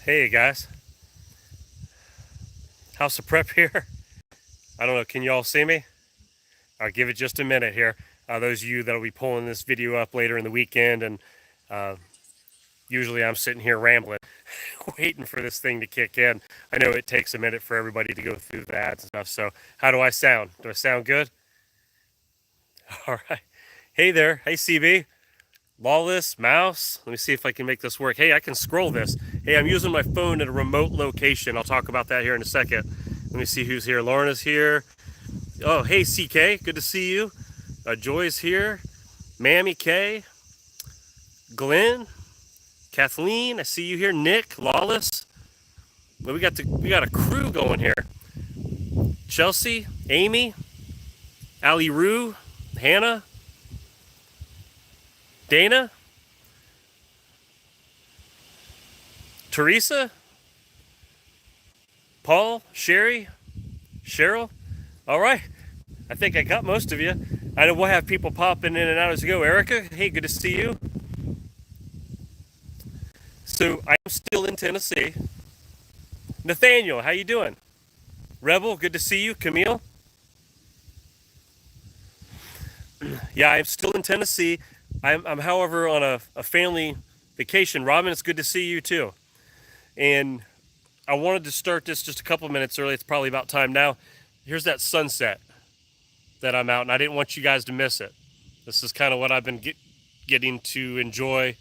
Hey guys, house of prep here. I don't know, can you all see me? I'll give it just a minute here. Those of you that'll be pulling this video up later in the weekend, and uh, usually I'm sitting here rambling, waiting for this thing to kick in. I know it takes a minute for everybody to go through the ads and stuff. So, how do I sound? Do I sound good? All right. Hey there. Hey CB. Lawless mouse. Let me see if I can make this work. Hey, I can scroll this. Hey, I'm using my phone at a remote location. I'll talk about that here in a second. Let me see who's here. Lorna's here. Oh, hey, CK. Good to see you. Joy's here. Mammy K. Glenn. Kathleen. I see you here. Nick. Lawless. Well, we got a crew going here. Chelsea. Amy. Ali Rue. Hannah. Dana. Teresa. Paul. Sherry. Cheryl. All right. I think I got most of you. I know we'll have people popping in and out as we go. Erica, hey, good to see you. So I'm still in Tennessee. Nathaniel, how you doing? Rebel, good to see you. Camille. Yeah, I'm still in Tennessee. I'm however, on a family vacation. Robin, it's good to see you too. And I wanted to start this just a couple minutes early. It's probably about time now. Here's that sunset that I'm out, and I didn't want you guys to miss it. This is kind of what I've been getting to enjoy.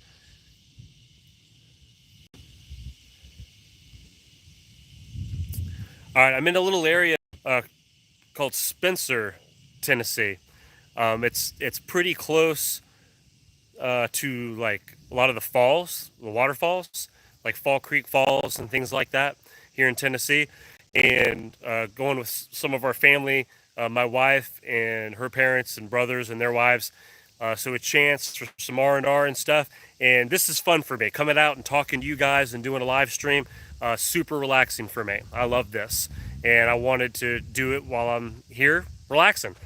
All right, I'm in a little area called Spencer, Tennessee. It's pretty close to like a lot of the falls, the waterfalls, like Fall Creek Falls and things like that here in Tennessee. And going with some of our family, my wife and her parents and brothers and their wives. So a chance for some R&R and stuff. And this is fun for me, coming out and talking to you guys and doing a live stream. Super relaxing for me. I love this. And I wanted to do it while I'm here relaxing.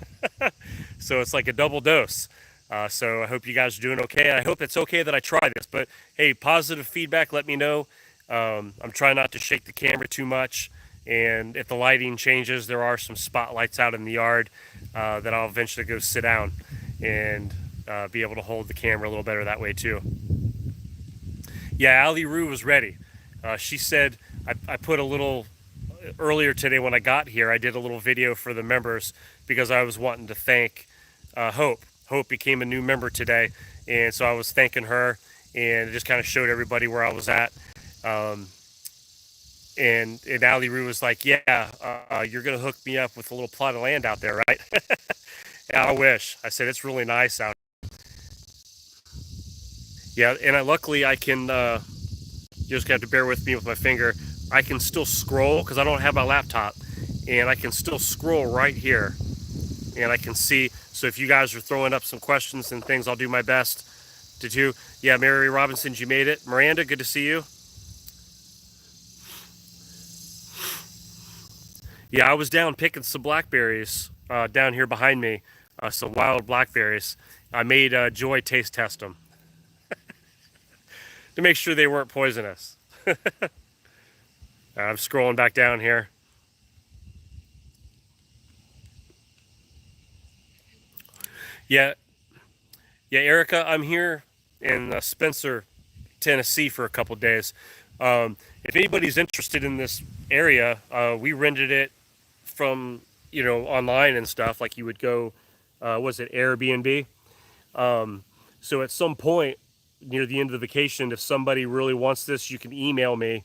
So it's like a double dose. So I hope you guys are doing okay. I hope it's okay that I try this. But hey, positive feedback, let me know. I'm trying not to shake the camera too much. And if the lighting changes, there are some spotlights out in the yard that I'll eventually go sit down and be able to hold the camera a little better that way too. Yeah, Ali Rue was ready. She said, I put a little, earlier today when I got here, I did a little video for the members because I was wanting to thank Hope. Hope became a new member today, and so I was thanking her, and it just kind of showed everybody where I was at. And Ali Rue was like, yeah, you're going to hook me up with a little plot of land out there, right? Yeah, I wish. I said, it's really nice out. Yeah, and luckily I can, you just have to bear with me with my finger. I can still scroll because I don't have my laptop, and I can still scroll right here. And I can see, so if you guys are throwing up some questions and things, I'll do my best to do. Yeah, Mary Robinson, you made it. Miranda, good to see you. Yeah, I was down picking some blackberries down here behind me, some wild blackberries. I made Joy taste test them to make sure they weren't poisonous. I'm scrolling back down here. Yeah, yeah, Erica, I'm here in Spencer, Tennessee for a couple days. If anybody's interested in this area, we rented it from online and stuff like you would go. Was it Airbnb? So at some point near the end of the vacation, if somebody really wants this, you can email me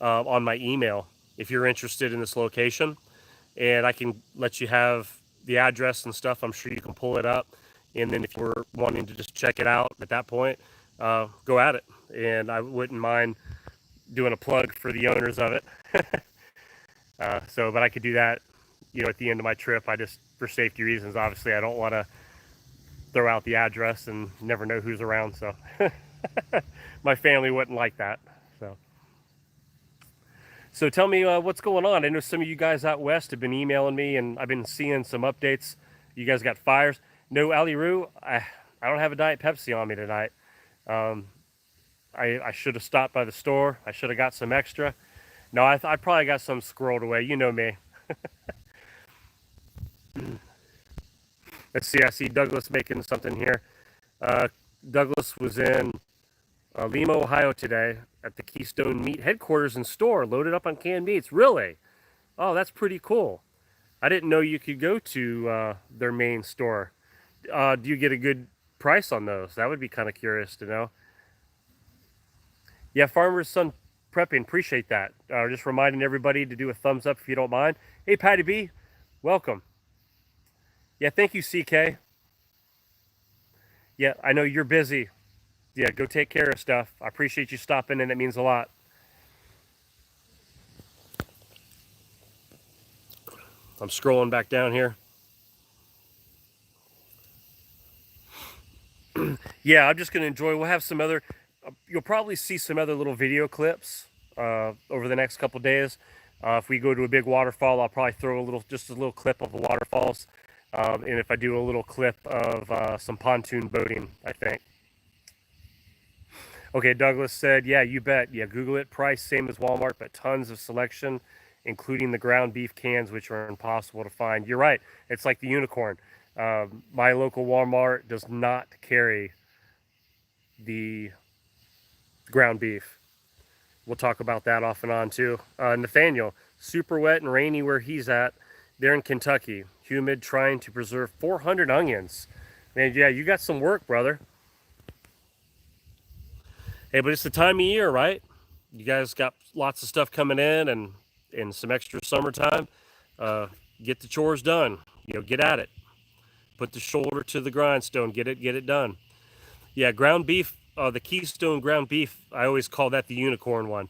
on my email if you're interested in this location, and I can let you have the address and stuff. I'm sure you can pull it up, and then if you're wanting to just check it out at that point, go at it. And I wouldn't mind doing a plug for the owners of it. But I could do that, at the end of my trip. I just, for safety reasons, obviously, I don't want to throw out the address and never know who's around. So my family wouldn't like that. So tell me what's going on. I know some of you guys out west have been emailing me, and I've been seeing some updates. You guys got fires. No, Ali Roo, I don't have a Diet Pepsi on me tonight. I should have stopped by the store. I should have got some extra. No, I probably got some squirreled away. You know me. Let's see. I see Douglas making something here. Uh, Douglas was in Lima, Ohio today at the Keystone Meat headquarters and store, loaded up on canned meats. Really? Oh, that's pretty cool. I didn't know you could go to their main store. Do you get a good price on those? That would be kind of curious to know. Yeah, Farmer's Son Prepping, appreciate that. Just reminding everybody to do a thumbs up if you don't mind. Hey, Patty B, welcome. Yeah, thank you, CK. Yeah, I know you're busy. Yeah, go take care of stuff. I appreciate you stopping in. It means a lot. I'm scrolling back down here. Yeah, I'm just going to enjoy. We'll have some other, you'll probably see some other little video clips over the next couple days. If we go to a big waterfall, I'll probably throw just a little clip of the waterfalls. And if I do a little clip of some pontoon boating, I think. Okay, Douglas said, yeah, you bet. Yeah, Google it. Price same as Walmart, but tons of selection, including the ground beef cans, which are impossible to find. You're right. It's like the unicorn. My local Walmart does not carry the ground beef. We'll talk about that off and on too. Nathaniel, super wet and rainy where he's at. They're in Kentucky. Humid, trying to preserve 400 onions. Man, yeah, you got some work, brother. Hey, but it's the time of year, right? You guys got lots of stuff coming in some extra summertime. Get the chores done. Get at it. Put the shoulder to the grindstone. Get it done. Yeah, ground beef. The Keystone ground beef. I always call that the unicorn one.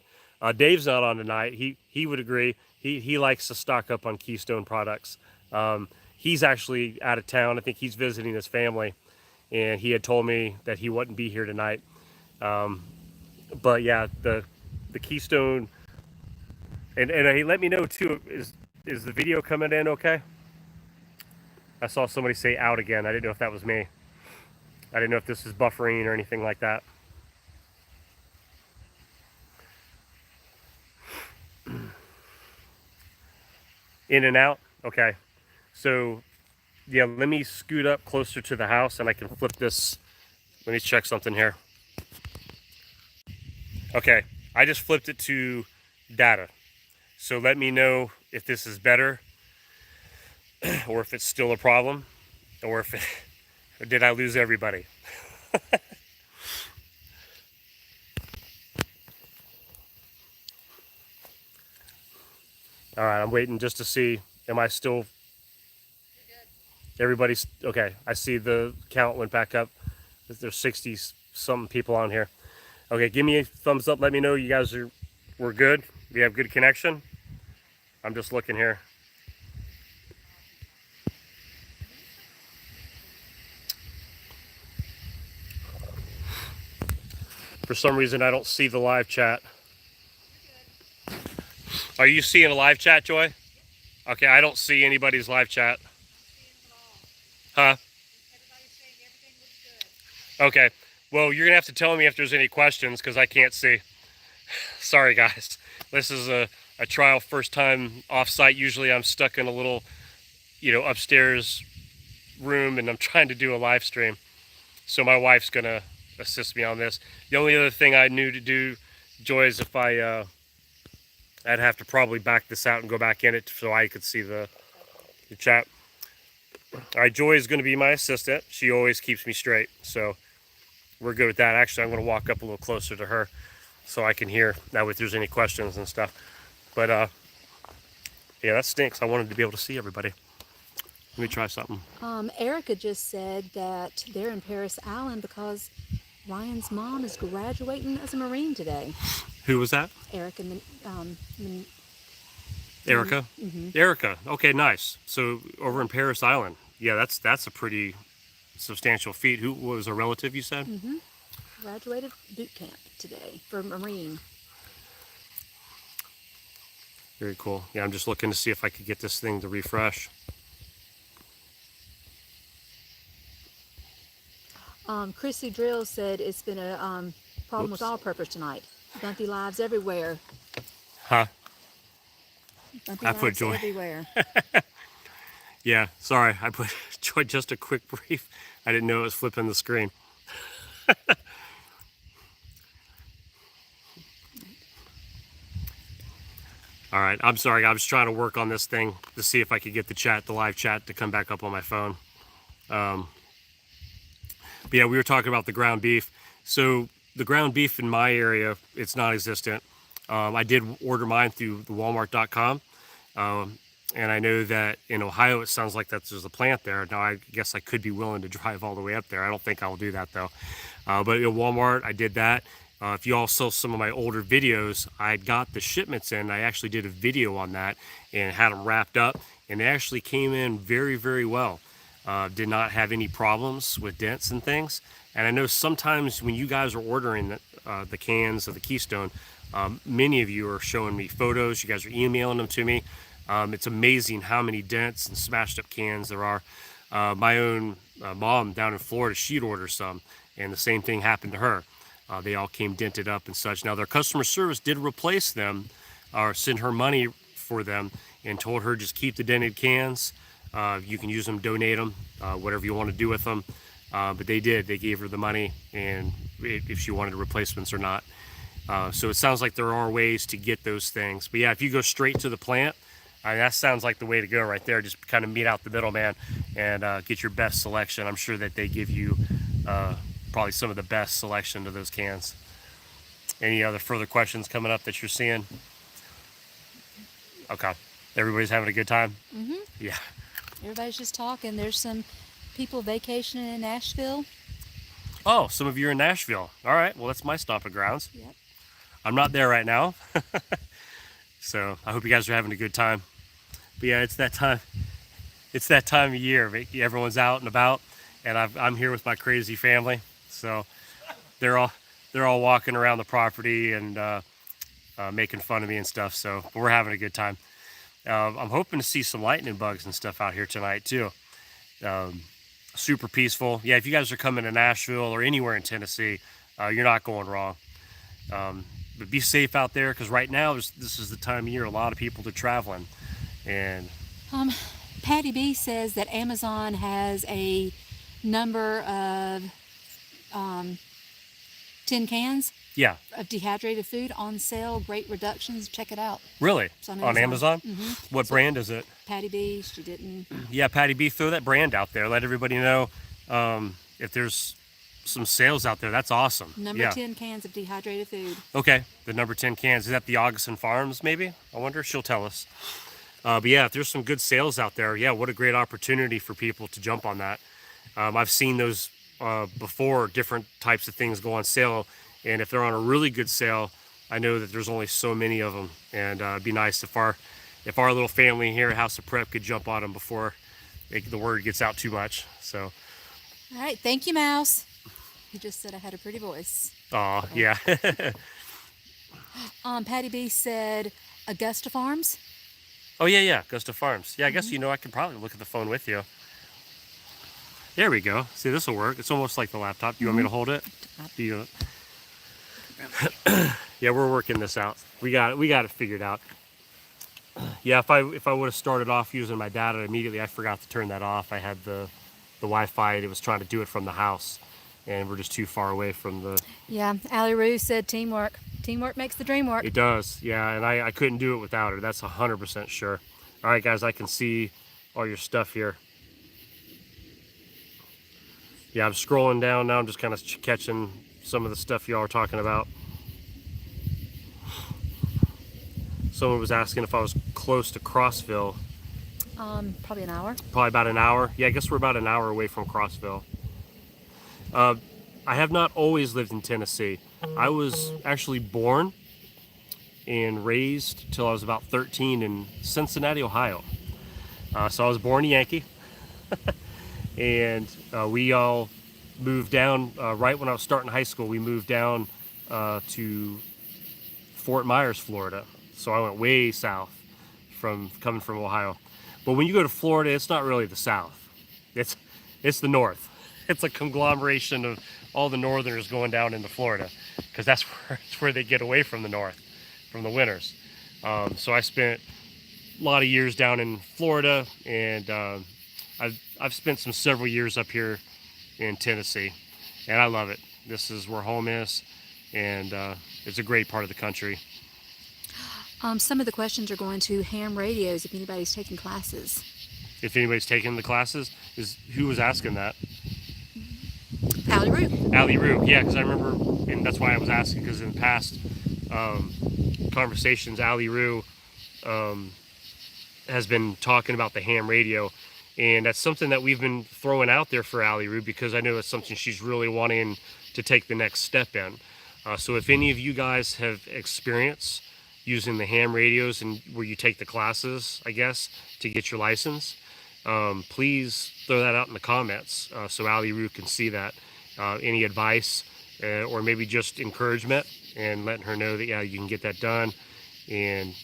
Dave's not on tonight. He would agree. He likes to stock up on Keystone products. He's actually out of town. I think he's visiting his family, and he had told me that he wouldn't be here tonight. But yeah, the Keystone, and he let me know too. Is the video coming in okay? I saw somebody say out again. I didn't know if that was me. I didn't know if this is buffering or anything like that. In and out. Okay. So yeah, let me scoot up closer to the house and I can flip this. Let me check something here. Okay, I just flipped it to data. So let me know if this is better or if it's still a problem or or did I lose everybody? All right, I'm waiting just to see. Am I still? Everybody's okay. I see the count went back up. There's 60 something people on here. Okay, give me a thumbs up. Let me know you guys we're good. We have good connection. I'm just looking here. For some reason, I don't see the live chat. Are you seeing a live chat, Joy? Okay, I don't see anybody's live chat. Huh? Okay. Well, you're going to have to tell me if there's any questions because I can't see. Sorry, guys. This is a trial first time off-site. Usually I'm stuck in a little, upstairs room and I'm trying to do a live stream. So my wife's going to assist me on this. The only other thing I knew to do, Joy, is if I'd have to probably back this out and go back in it so I could see the chat. All right, Joy is going to be my assistant. She always keeps me straight, so we're good with that. Actually, I'm going to walk up a little closer to her so I can hear now if there's any questions and stuff. But yeah, that stinks. I wanted to be able to see everybody. Let me try something. Erica just said that they're in Paris Island because Ryan's mom is graduating as a Marine today. Who was that? Erica. Erica? Mm-hmm. Erica. Okay, nice. So over in Paris Island. Yeah, that's a pretty substantial feat. Who was a relative, you said? Mm-hmm. Graduated boot camp today for Marine. Very cool. Yeah, I'm just looking to see if I could get this thing to refresh. Chrissy Drill said it's been a problem with all purpose tonight. Bumpy lives everywhere. Huh? Bumpy I put lives joy. everywhere. Yeah, sorry. I put joy just a quick brief. I didn't know it was flipping the screen. All right, I'm sorry. I was trying to work on this thing to see if I could get the live chat to come back up on my phone. But yeah, we were talking about the ground beef. So the ground beef in my area, it's non-existent. I did order mine through the Walmart.com. And I know that in Ohio, it sounds like there's a plant there. Now, I guess I could be willing to drive all the way up there. I don't think I'll do that, though. But at Walmart, I did that. If you all saw some of my older videos, I got the shipments in. I actually did a video on that and had them wrapped up. And they actually came in very, very well. Did not have any problems with dents and things. And I know sometimes when you guys are ordering the cans of the Keystone, many of you are showing me photos. You guys are emailing them to me. It's amazing how many dents and smashed up cans there are. My own mom down in Florida, she'd order some, and the same thing happened to her. They all came dented up and such. Now, their customer service did replace them or send her money for them and told her just keep the dented cans. You can use them, donate them, whatever you want to do with them. But they did. They gave her the money, and if she wanted replacements or not. So it sounds like there are ways to get those things. But yeah, if you go straight to the plant, that sounds like the way to go right there. Just kind of meet out the middle, man, and get your best selection. I'm sure that they give you probably some of the best selection to those cans. Any other further questions coming up that you're seeing? Okay. Everybody's having a good time? Mm-hmm. Yeah. Everybody's just talking. There's some people vacationing in Nashville. Oh, some of you are in Nashville. All right. Well, that's my stomping grounds. Yep. I'm not there right now. So I hope you guys are having a good time. But yeah, it's that time. It's that time of year. Everyone's out and about, and I'm here with my crazy family. So they're all walking around the property and making fun of me and stuff. So we're having a good time. I'm hoping to see some lightning bugs and stuff out here tonight too. Super peaceful. Yeah, if you guys are coming to Nashville or anywhere in Tennessee, you're not going wrong. But be safe out there, because right now this is the time of year a lot of people are traveling. And Patty B says that Amazon has a number of tin cans yeah, of dehydrated food on sale, great reductions. Check it out. really, It's on on Amazon. Mm-hmm. What brand is it? Patty B, she didn't. Yeah, Patty B, throw that brand out there. Let everybody know if there's some sales out there. That's awesome. Number yeah. 10 cans of dehydrated food. Okay, the number 10 cans. Is that the Augustin Farms, maybe? I wonder. She'll tell us. But yeah, if there's some good sales out there, yeah, what a great opportunity for people to jump on that. I've seen those before, different types of things go on sale. And if they're on a really good sale, I know that there's only so many of them. And it'd be nice if our little family here at House of Prep could jump on them before the word gets out too much. So. All right, thank you, Mouse. He just said I had a pretty voice. Oh, yeah. Patty B said Augusta Farms. Oh, yeah, Augusta Farms. Yeah, I guess, I could probably look at the phone with you. There we go. See, this will work. It's almost like the laptop. You want me to hold it? Yeah, we're working this out. We got it figured out. Yeah, if I would have started off using my data immediately, I forgot to turn that off. I had the Wi-Fi. It was trying to do it from the house, and we're just too far away from the... Yeah, Allie Rue said teamwork. Teamwork makes the dream work. It does, yeah, and I couldn't do it without her. That's 100% sure. All right, guys, I can see all your stuff here. Yeah, I'm scrolling down now. I'm just kind of catching some of the stuff y'all are talking about. Someone was asking if I was close to Crossville. Probably an hour. Probably about an hour. Yeah, I guess we're about an hour away from Crossville. I have not always lived in Tennessee. I was actually born and raised till I was about 13 in Cincinnati, Ohio. So I was born a Yankee. And we all moved down right when I was starting high school. We moved down to Fort Myers, Florida. So I went way south coming from Ohio. But when you go to Florida, it's not really the south. It's the north. It's a conglomeration of all the northerners going down into Florida. because that's that's where they get away from the north, from the winters. So I spent a lot of years down in Florida, and I've spent several years up here in Tennessee, and I love it. This is where home is, and it's a great part of the country. Some of the questions are going to ham radios if anybody's taking classes. If anybody's taking the classes, who was asking that? Allie Root. Allie Roo, yeah, because I remember, and that's why I was asking, because in past conversations, Allie Roo has been talking about the ham radio, and that's something that we've been throwing out there for Allie Roo, because I know it's something she's really wanting to take the next step in. So if any of you guys have experience using the ham radios and where you take the classes, I guess, to get your license, please throw that out in the comments so Allie Roo can see that. Any advice or maybe just encouragement, and letting her know that, yeah, you can get that done, and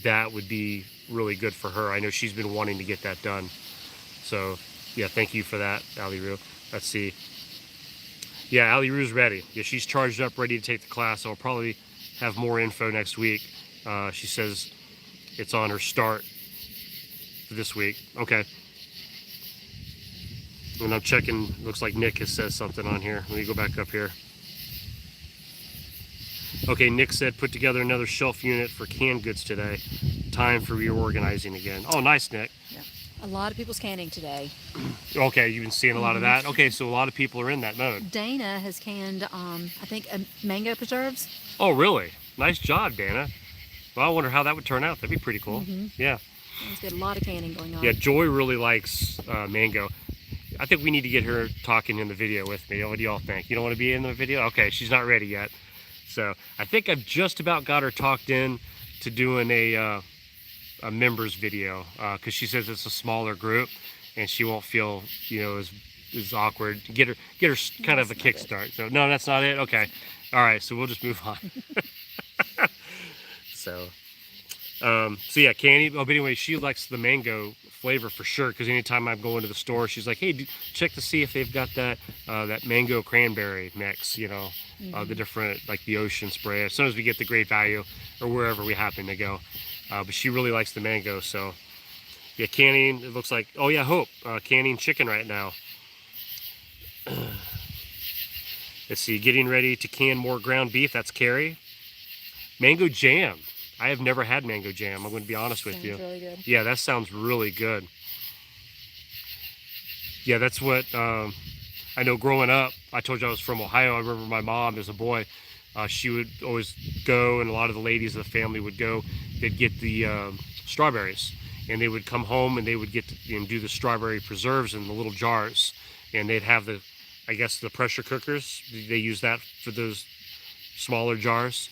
that would be really good for her. I know she's been wanting to get that done. So yeah, thank you for that, Allie Roo. Let's see. Yeah, Allie Roo's ready. Yeah, she's charged up, ready to take the class. I'll probably have more info next week. She says it's on her start for this week. Okay. And I'm checking, looks like Nick has said something on here. Let me go back up here. Okay, Nick said, put together another shelf unit for canned goods today. Time for reorganizing again. Oh, nice, Nick. Yeah. A lot of people's canning today. Okay, you've been seeing a lot of that. Okay, so a lot of people are in that mode. Dana has canned, I think, mango preserves. Oh, really? Nice job, Dana. Well, I wonder how that would turn out. That'd be pretty cool. Yeah. There's been a lot of canning going on. Yeah, Joy really likes mango. I think we need to get her talking in the video with me. What do y'all think? You don't want to be in the video? Okay, she's not ready yet. So I think I've just about got her talked in to doing a members video, because she says it's a smaller group and she won't feel, as awkward. Get her kind of a kickstart. So no, that's not it. Okay, all right. So we'll just move on. So yeah, Candy. Oh, but anyway, she likes the mango flavor for sure, because anytime I'm going to the store, she's like, hey, check to see if they've got that that mango cranberry mix, the different, like the Ocean Spray. As soon as we get the Great Value or wherever we happen to go. But she really likes the mango. So yeah, canning, it looks like, oh yeah, Hope, canning chicken right now. Let's see, getting ready to can more ground beef. That's Carrie. Mango jam. I have never had mango jam. I'm going to be honest with you. Really good. Yeah, that sounds really good. Yeah, that's what I know. Growing up, I told you I was from Ohio. I remember my mom as a boy. She would always go, and a lot of the ladies of the family would go. They'd get the strawberries, and they would come home and they would get to, do the strawberry preserves in the little jars, and they'd have the, I guess, the pressure cookers. They use that for those smaller jars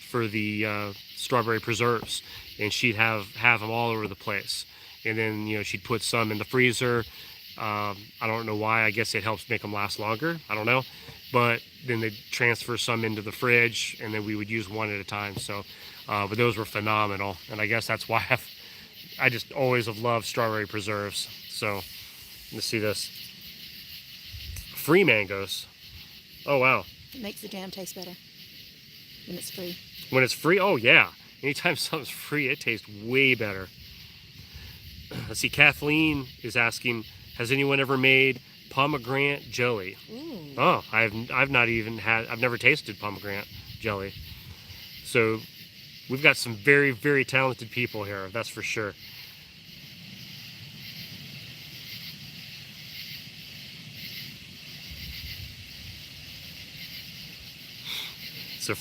for the strawberry preserves, and she'd have them all over the place. And then she'd put some in the freezer. I don't know why. I guess it helps make them last longer. I don't know. But then they'd transfer some into the fridge, and then we would use one at a time. So, but those were phenomenal, and I guess that's why I just always have loved strawberry preserves. So let's see this. Free mangoes. Oh wow. It makes the jam taste better when it's free. When it's free, oh yeah. Anytime something's free, it tastes way better. Let's see, Kathleen is asking, has anyone ever made pomegranate jelly? Ooh. Oh, I've never tasted pomegranate jelly. So we've got some very, very talented people here, that's for sure. So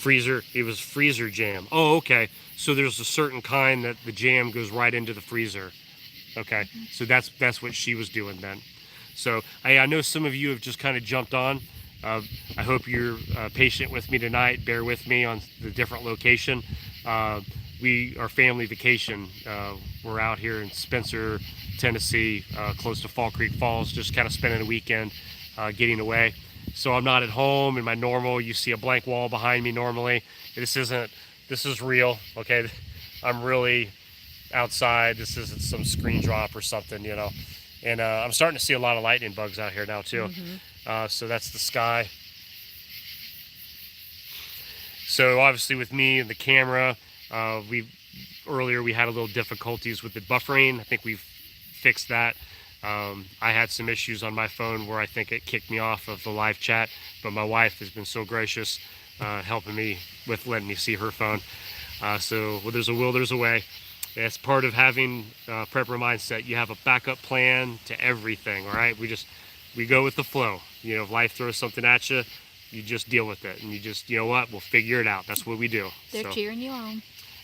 it was freezer jam. Oh, okay. So there's a certain kind that the jam goes right into the freezer. Okay, so that's what she was doing then. So I know some of you have just kind of jumped on. I hope you're patient with me tonight. Bear with me on the different location. Our family vacation. We're out here in Spencer, Tennessee, close to Fall Creek Falls, just kind of spending a weekend getting away. So I'm not at home in my normal, you see a blank wall behind me normally. This is real, okay? I'm really outside. This isn't some screen drop or something, And I'm starting to see a lot of lightning bugs out here now too. So that's the sky. So obviously with me and the camera, earlier we had a little difficulties with the buffering. I think we've fixed that. I had some issues on my phone where I think it kicked me off of the live chat, but my wife has been so gracious, helping me with letting me see her phone. So well, there's a will, there's a way. It's part of having prepper mindset. You have a backup plan to everything. All right, we go with the flow. You know, if life throws something at you, you just deal with it, and you just, you know what, we'll figure it out. That's what we do. They're So, cheering you on.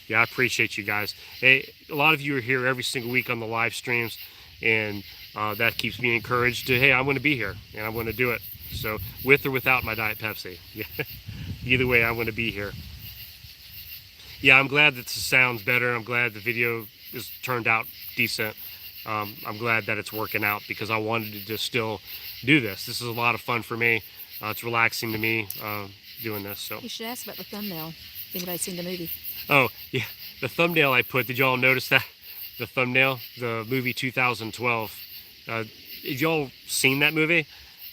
yeah, I appreciate you guys. Hey, a lot of you are here every single week on the live streams, and that keeps me encouraged to, hey, I'm going to be here, and I'm going to do it. So with or without my Diet Pepsi, either way, I'm going to be here. Yeah, I'm glad that the sound's better. I'm glad the video is turned out decent. I'm glad that it's working out because I wanted to just still do this. This is a lot of fun for me. It's relaxing to me doing this. So You should ask about the thumbnail, if anybody's seen the movie. oh yeah, the thumbnail I put. Did y'all notice that? The thumbnail, the movie 2012. Have y'all seen that movie?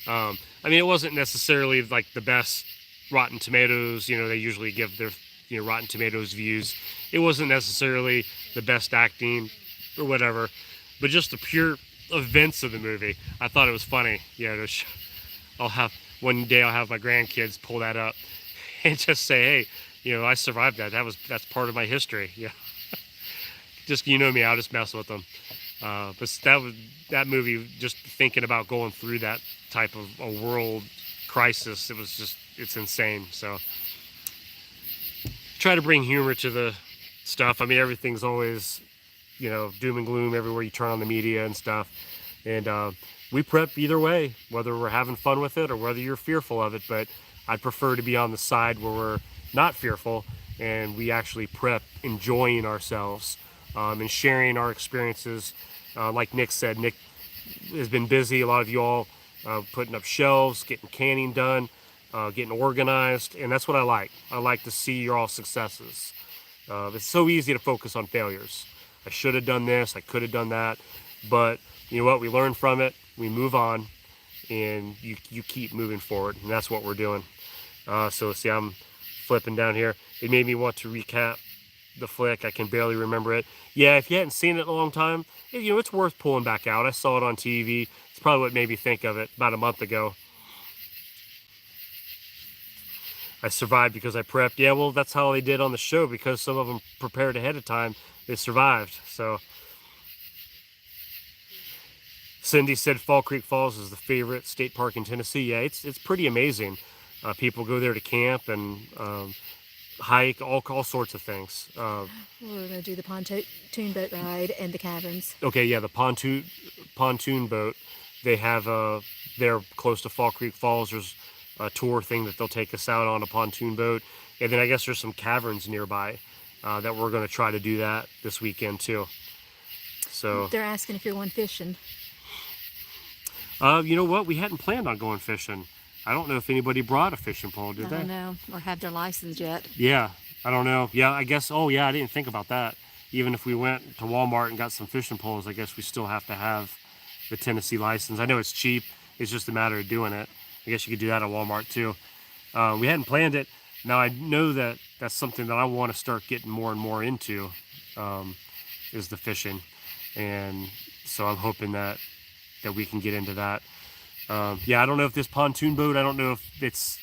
I mean, it wasn't necessarily like the best Rotten Tomatoes. You know, they usually give their Rotten Tomatoes views. It wasn't necessarily the best acting or whatever, but just the pure events of the movie. I thought it was funny. Yeah, I'll have one day I'll have my grandkids pull that up and just say, hey, I survived that. That's part of my history. Yeah, just me, I'll just mess with them. But that movie. Just thinking about going through that type of a world crisis, it's insane. So try to bring humor to the stuff. I mean, everything's always doom and gloom everywhere you turn on the media and stuff. And we prep either way, whether we're having fun with it or whether you're fearful of it. But I'd prefer to be on the side where we're not fearful and we actually prep enjoying ourselves and sharing our experiences. Like Nick said, Nick has been busy. A lot of you all putting up shelves, getting canning done, getting organized, and that's what I like. I like to see your all successes. It's so easy to focus on failures. I should have done this, I could have done that, but you know what? We learn from it, we move on, and you keep moving forward, and that's what we're doing. So see, I'm flipping down here. It made me want to recap the flick. I can barely remember it. Yeah, if you hadn't seen it in a long time, it's worth pulling back out. I saw it on TV. It's probably what made me think of it about a month ago. I survived because I prepped. Yeah, well, that's how they did on the show, because some of them prepared ahead of time. They survived. So Cindy said Fall Creek Falls is the favorite state park in Tennessee. Yeah, it's pretty amazing. People go there to camp and hike, all sorts of things. We're going to do the pontoon boat ride and the caverns. Okay, yeah, the pontoon boat. They have they're close to Fall Creek Falls. There's a tour thing that they'll take us out on a pontoon boat, and then I guess there's some caverns nearby that we're going to try to do that this weekend too. So they're asking if you're going fishing. You know what? We hadn't planned on going fishing. I don't know if anybody brought a fishing pole, did they? I don't know, or have their license yet. Yeah, I don't know. Yeah, I guess. Oh, yeah, I didn't think about that. Even if we went to Walmart and got some fishing poles, I guess we still have to have the Tennessee license. I know it's cheap. It's just a matter of doing it. I guess you could do that at Walmart too. We hadn't planned it. Now I know that that's something that I want to start getting more and more into, is the fishing, and so I'm hoping that we can get into that. Yeah, I don't know if this pontoon boat, I don't know if it's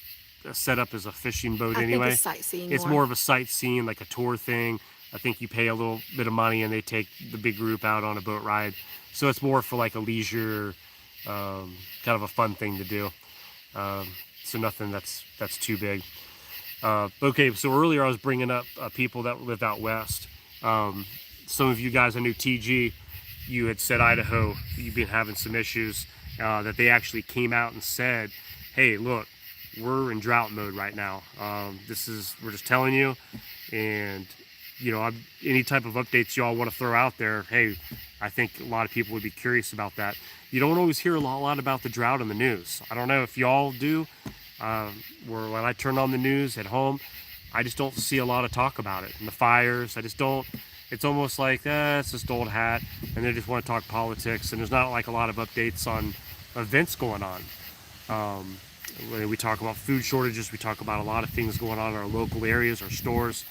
set up as a fishing boat anyway. I think it's sightseeing. It's more of a sightseeing, like a tour thing. I think you pay a little bit of money and they take the big group out on a boat ride. So it's more for like a leisure, kind of a fun thing to do. So nothing that's too big. Okay, so earlier I was bringing up people that live out west. Some of you guys, I knew TG, you had said Idaho, you've been having some issues. That they actually came out and said, hey, look, we're in drought mode right now. We're just telling you, and any type of updates y'all want to throw out there, hey, I think a lot of people would be curious about that. You don't always hear a lot about the drought in the news. I don't know if y'all do. When I turn on the news at home, I just don't see a lot of talk about it. And the fires, I just don't. It's almost like, it's just old hat, and they just want to talk politics, and there's not like a lot of updates on events going on. When we talk about food shortages, we talk about a lot of things going on in our local areas, our stores.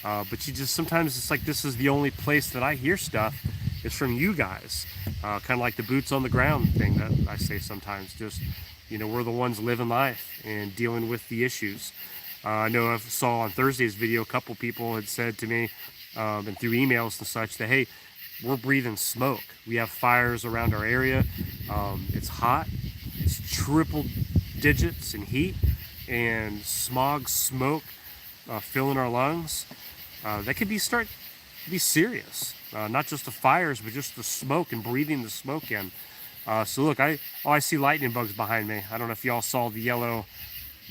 But you just sometimes it's like this is the only place that I hear stuff is from you guys. Kind of like the boots on the ground thing that I say sometimes. Just we're the ones living life and dealing with the issues. I know I saw on Thursday's video a couple people had said to me, and through emails and such, that hey, we're breathing smoke. We have fires around our area. It's hot. It's triple digits in heat and smog, smoke filling our lungs. That could start to be serious. Not just the fires, but just the smoke and breathing the smoke in. So look, I see lightning bugs behind me. I don't know if y'all saw the yellow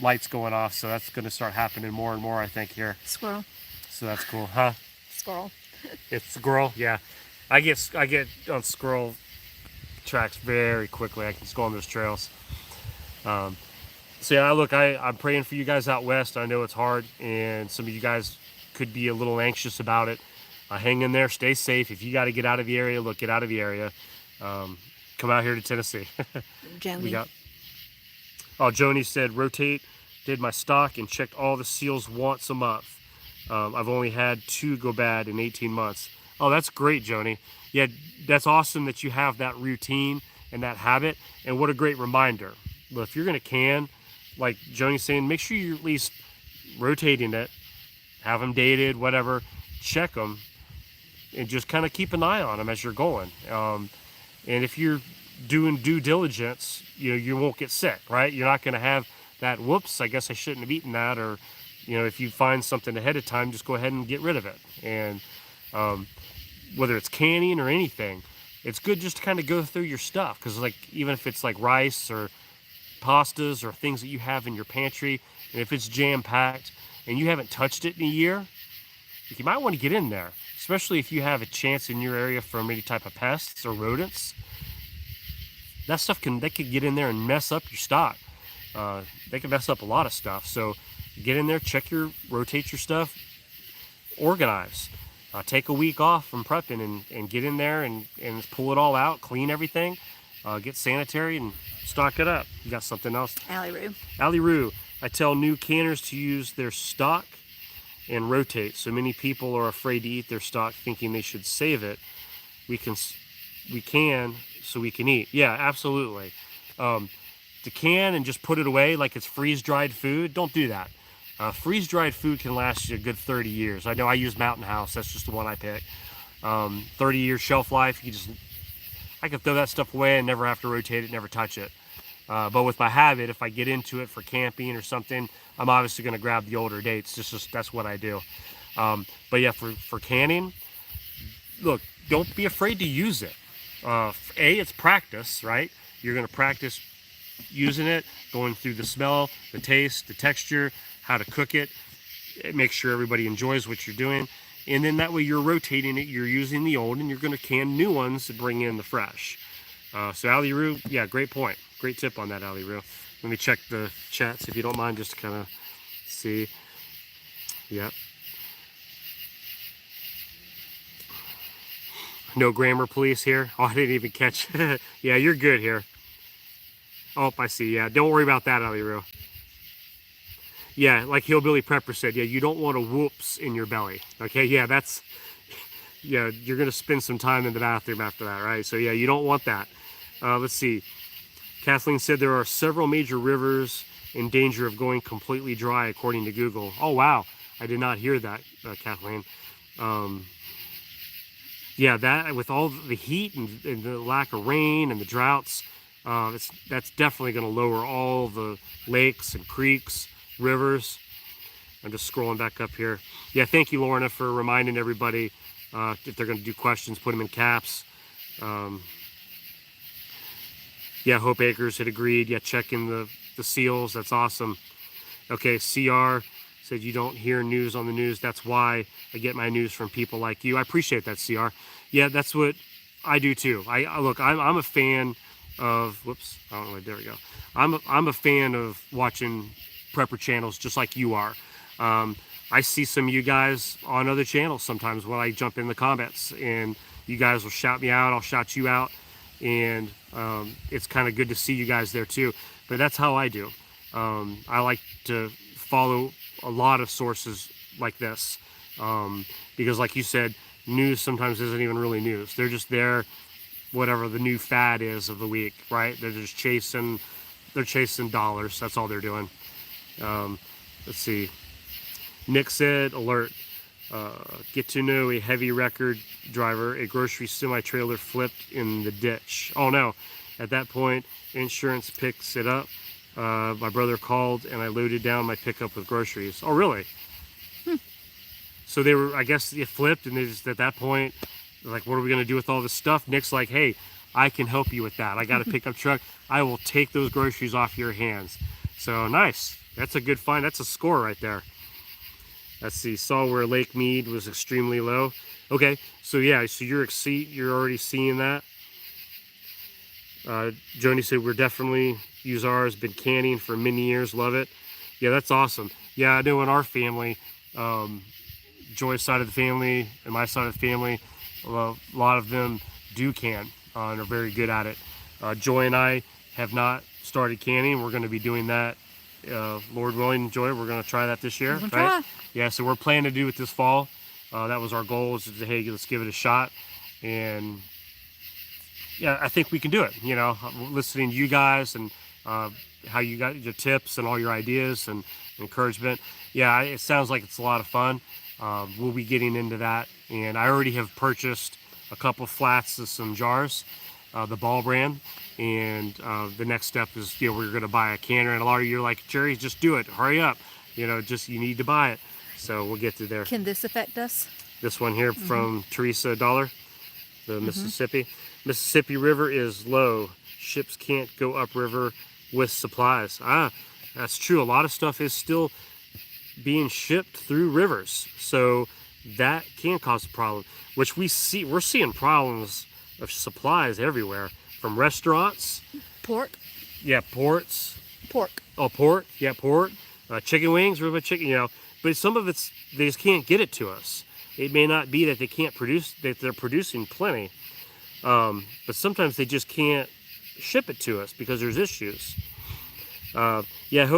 lights going off, so that's going to start happening more and more, I think, here. Squirrel. So that's cool, huh? Squirrel. It's squirrel, yeah. I get on squirrel tracks very quickly. I can just go on those trails. So yeah, look, I'm praying for you guys out west. I know it's hard, and some of you guys could be a little anxious about it. Hang in there, stay safe. If you got to get out of the area, look, get out of the area. Come out here to Tennessee. Joni. Joni said, rotate, did my stock and checked all the seals once a month. I've only had 2 go bad in 18 months. Oh, that's great, Joni. Yeah, that's awesome that you have that routine and that habit. And what a great reminder. Well, if you're going to can, like Joni's saying, make sure you're at least rotating it, have them dated, whatever, check them, and just kind of keep an eye on them as you're going. And if you're doing due diligence, you won't get sick, right? You're not going to have that, whoops, I guess I shouldn't have eaten that, or if you find something ahead of time, just go ahead and get rid of it. And whether it's canning or anything, it's good just to kind of go through your stuff, because like even if it's like rice or pastas or things that you have in your pantry, and if it's jam-packed and you haven't touched it in a year, you might want to get in there, especially if you have a chance in your area from any type of pests or rodents. That stuff could get in there and mess up your stock. They can mess up a lot of stuff. So get in there, rotate your stuff, organize. Take a week off from prepping and get in there and pull it all out, clean everything, get sanitary and stock it up. You got something else? Allie Roo. I tell new canners to use their stock and rotate. So many people are afraid to eat their stock thinking they should save it. We can so we can eat. Yeah, absolutely. To can and just put it away like it's freeze-dried food, don't do that. Freeze-dried food can last you a good 30 years. I know I use Mountain House. That's just the one I pick. 30-year shelf life. I can throw that stuff away and never have to rotate it, never touch it. But with my habit, if I get into it for camping or something, I'm obviously going to grab the older dates. That's what I do. But yeah, for canning, look, don't be afraid to use it. It's practice, right? You're going to practice using it, going through the smell, the taste, the texture, how to cook it, make sure everybody enjoys what you're doing. And then that way you're rotating it, you're using the old, and you're going to can new ones to bring in the fresh. So Allie Roo, yeah, great point. Great tip on that, Allie Roo. Let me check the chats if you don't mind, just to kind of see. Yep. No grammar police here. Oh, I didn't even catch. Yeah, you're good here. Oh, I see. Yeah, don't worry about that, Allie Roo. Yeah, like Hillbilly Prepper said, yeah, you don't want a whoops in your belly. Okay, yeah, yeah, you're going to spend some time in the bathroom after that, right? So yeah, you don't want that. Let's see. Kathleen said there are several major rivers in danger of going completely dry, according to Google. Oh, wow. I did not hear that, Kathleen. Yeah, that with all the heat and the lack of rain and the droughts, that's definitely going to lower all the lakes and creeks, rivers. I'm just scrolling back up here. Yeah, thank you, Lorna, for reminding everybody if they're going to do questions, put them in caps. Yeah, Hope Acres had agreed. Yeah, checking the seals. That's awesome. Okay, CR said you don't hear news on the news. That's why I get my news from people like you. I appreciate that, CR. Yeah, that's what I do too. Look, I'm a fan of. Whoops, I don't know. There we go. I'm a fan of watching prepper channels just like you are. I see some of you guys on other channels sometimes when I jump in the comments, and you guys will shout me out. I'll shout you out, and it's kind of good to see you guys there too. But that's how I do. I like to follow a lot of sources like this, because like you said, news sometimes isn't even really news. They're just there, whatever the new fad is of the week, right? They're chasing dollars. That's all they're doing. Let's see. Nick said, alert, get to know a heavy record driver, a grocery semi-trailer flipped in the ditch. Oh no, at that point, insurance picks it up. My brother called and I loaded down my pickup with groceries. Oh really? So they were, I guess it flipped, and they just, at that point, like, what are we gonna do with all this stuff? Nick's like, hey, I can help you with that. I got a pickup truck. I will take those groceries off your hands. So nice. That's a good find. That's a score right there. Let's see. Saw where Lake Mead was extremely low. Okay, so yeah, so you're already seeing that. Joni said we're definitely use ours. Been canning for many years. Love it. Yeah, that's awesome. Yeah, I know in our family, Joy's side of the family and my side of the family, a lot of them do can and are very good at it. Joy and I have not started canning. We're going to be doing that, Lord willing. Joy, we're going to try that this year, right? Try. Yeah, so we're planning to do it this fall. That was our goal, is to, hey, let's give it a shot. And yeah, I think we can do it. You know, listening to you guys and how you got your tips and all your ideas and encouragement. Yeah, it sounds like it's a lot of fun. We'll be getting into that. And I already have purchased a couple of flats of some jars, the Ball brand. And the next step is, you know, we're going to buy a canner. And a lot of you are like, Jerry, just do it. Hurry up. You know, just you need to buy it. So we'll get to there. Can this affect us? This one here from Teresa Dollar, the Mississippi. Mississippi River is low. Ships can't go upriver with supplies. That's true. A lot of stuff is still being shipped through rivers, so that can cause a problem. Which we're seeing problems of supplies everywhere, from restaurants. Pork. Yeah, ports. Pork. Oh, pork. Yeah, pork. Chicken wings, ribeye chicken. You know, but some of it's they just can't get it to us. It may not be that they can't produce, that they're producing plenty, but sometimes they just can't ship it to us because there's issues. Yeah,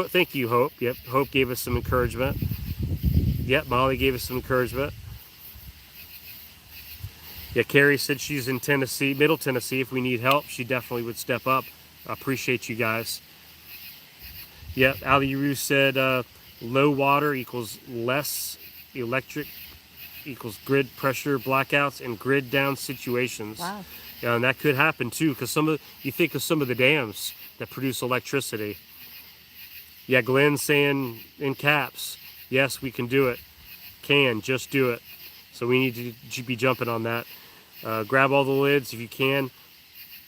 thank you, Hope. Yep, Hope gave us some encouragement. Yep, Molly gave us some encouragement. Yeah, Carrie said she's in Tennessee, Middle Tennessee. If we need help, she definitely would step up. I appreciate you guys. Yep, Ali Roo said low water equals less electric equals grid pressure blackouts and grid down situations. Wow. Yeah, and that could happen too, because you think of some of the dams that produce electricity. Yeah, Glenn's saying in caps, yes, we can do it. Just do it. So we need to be jumping on that. Grab all the lids if you can.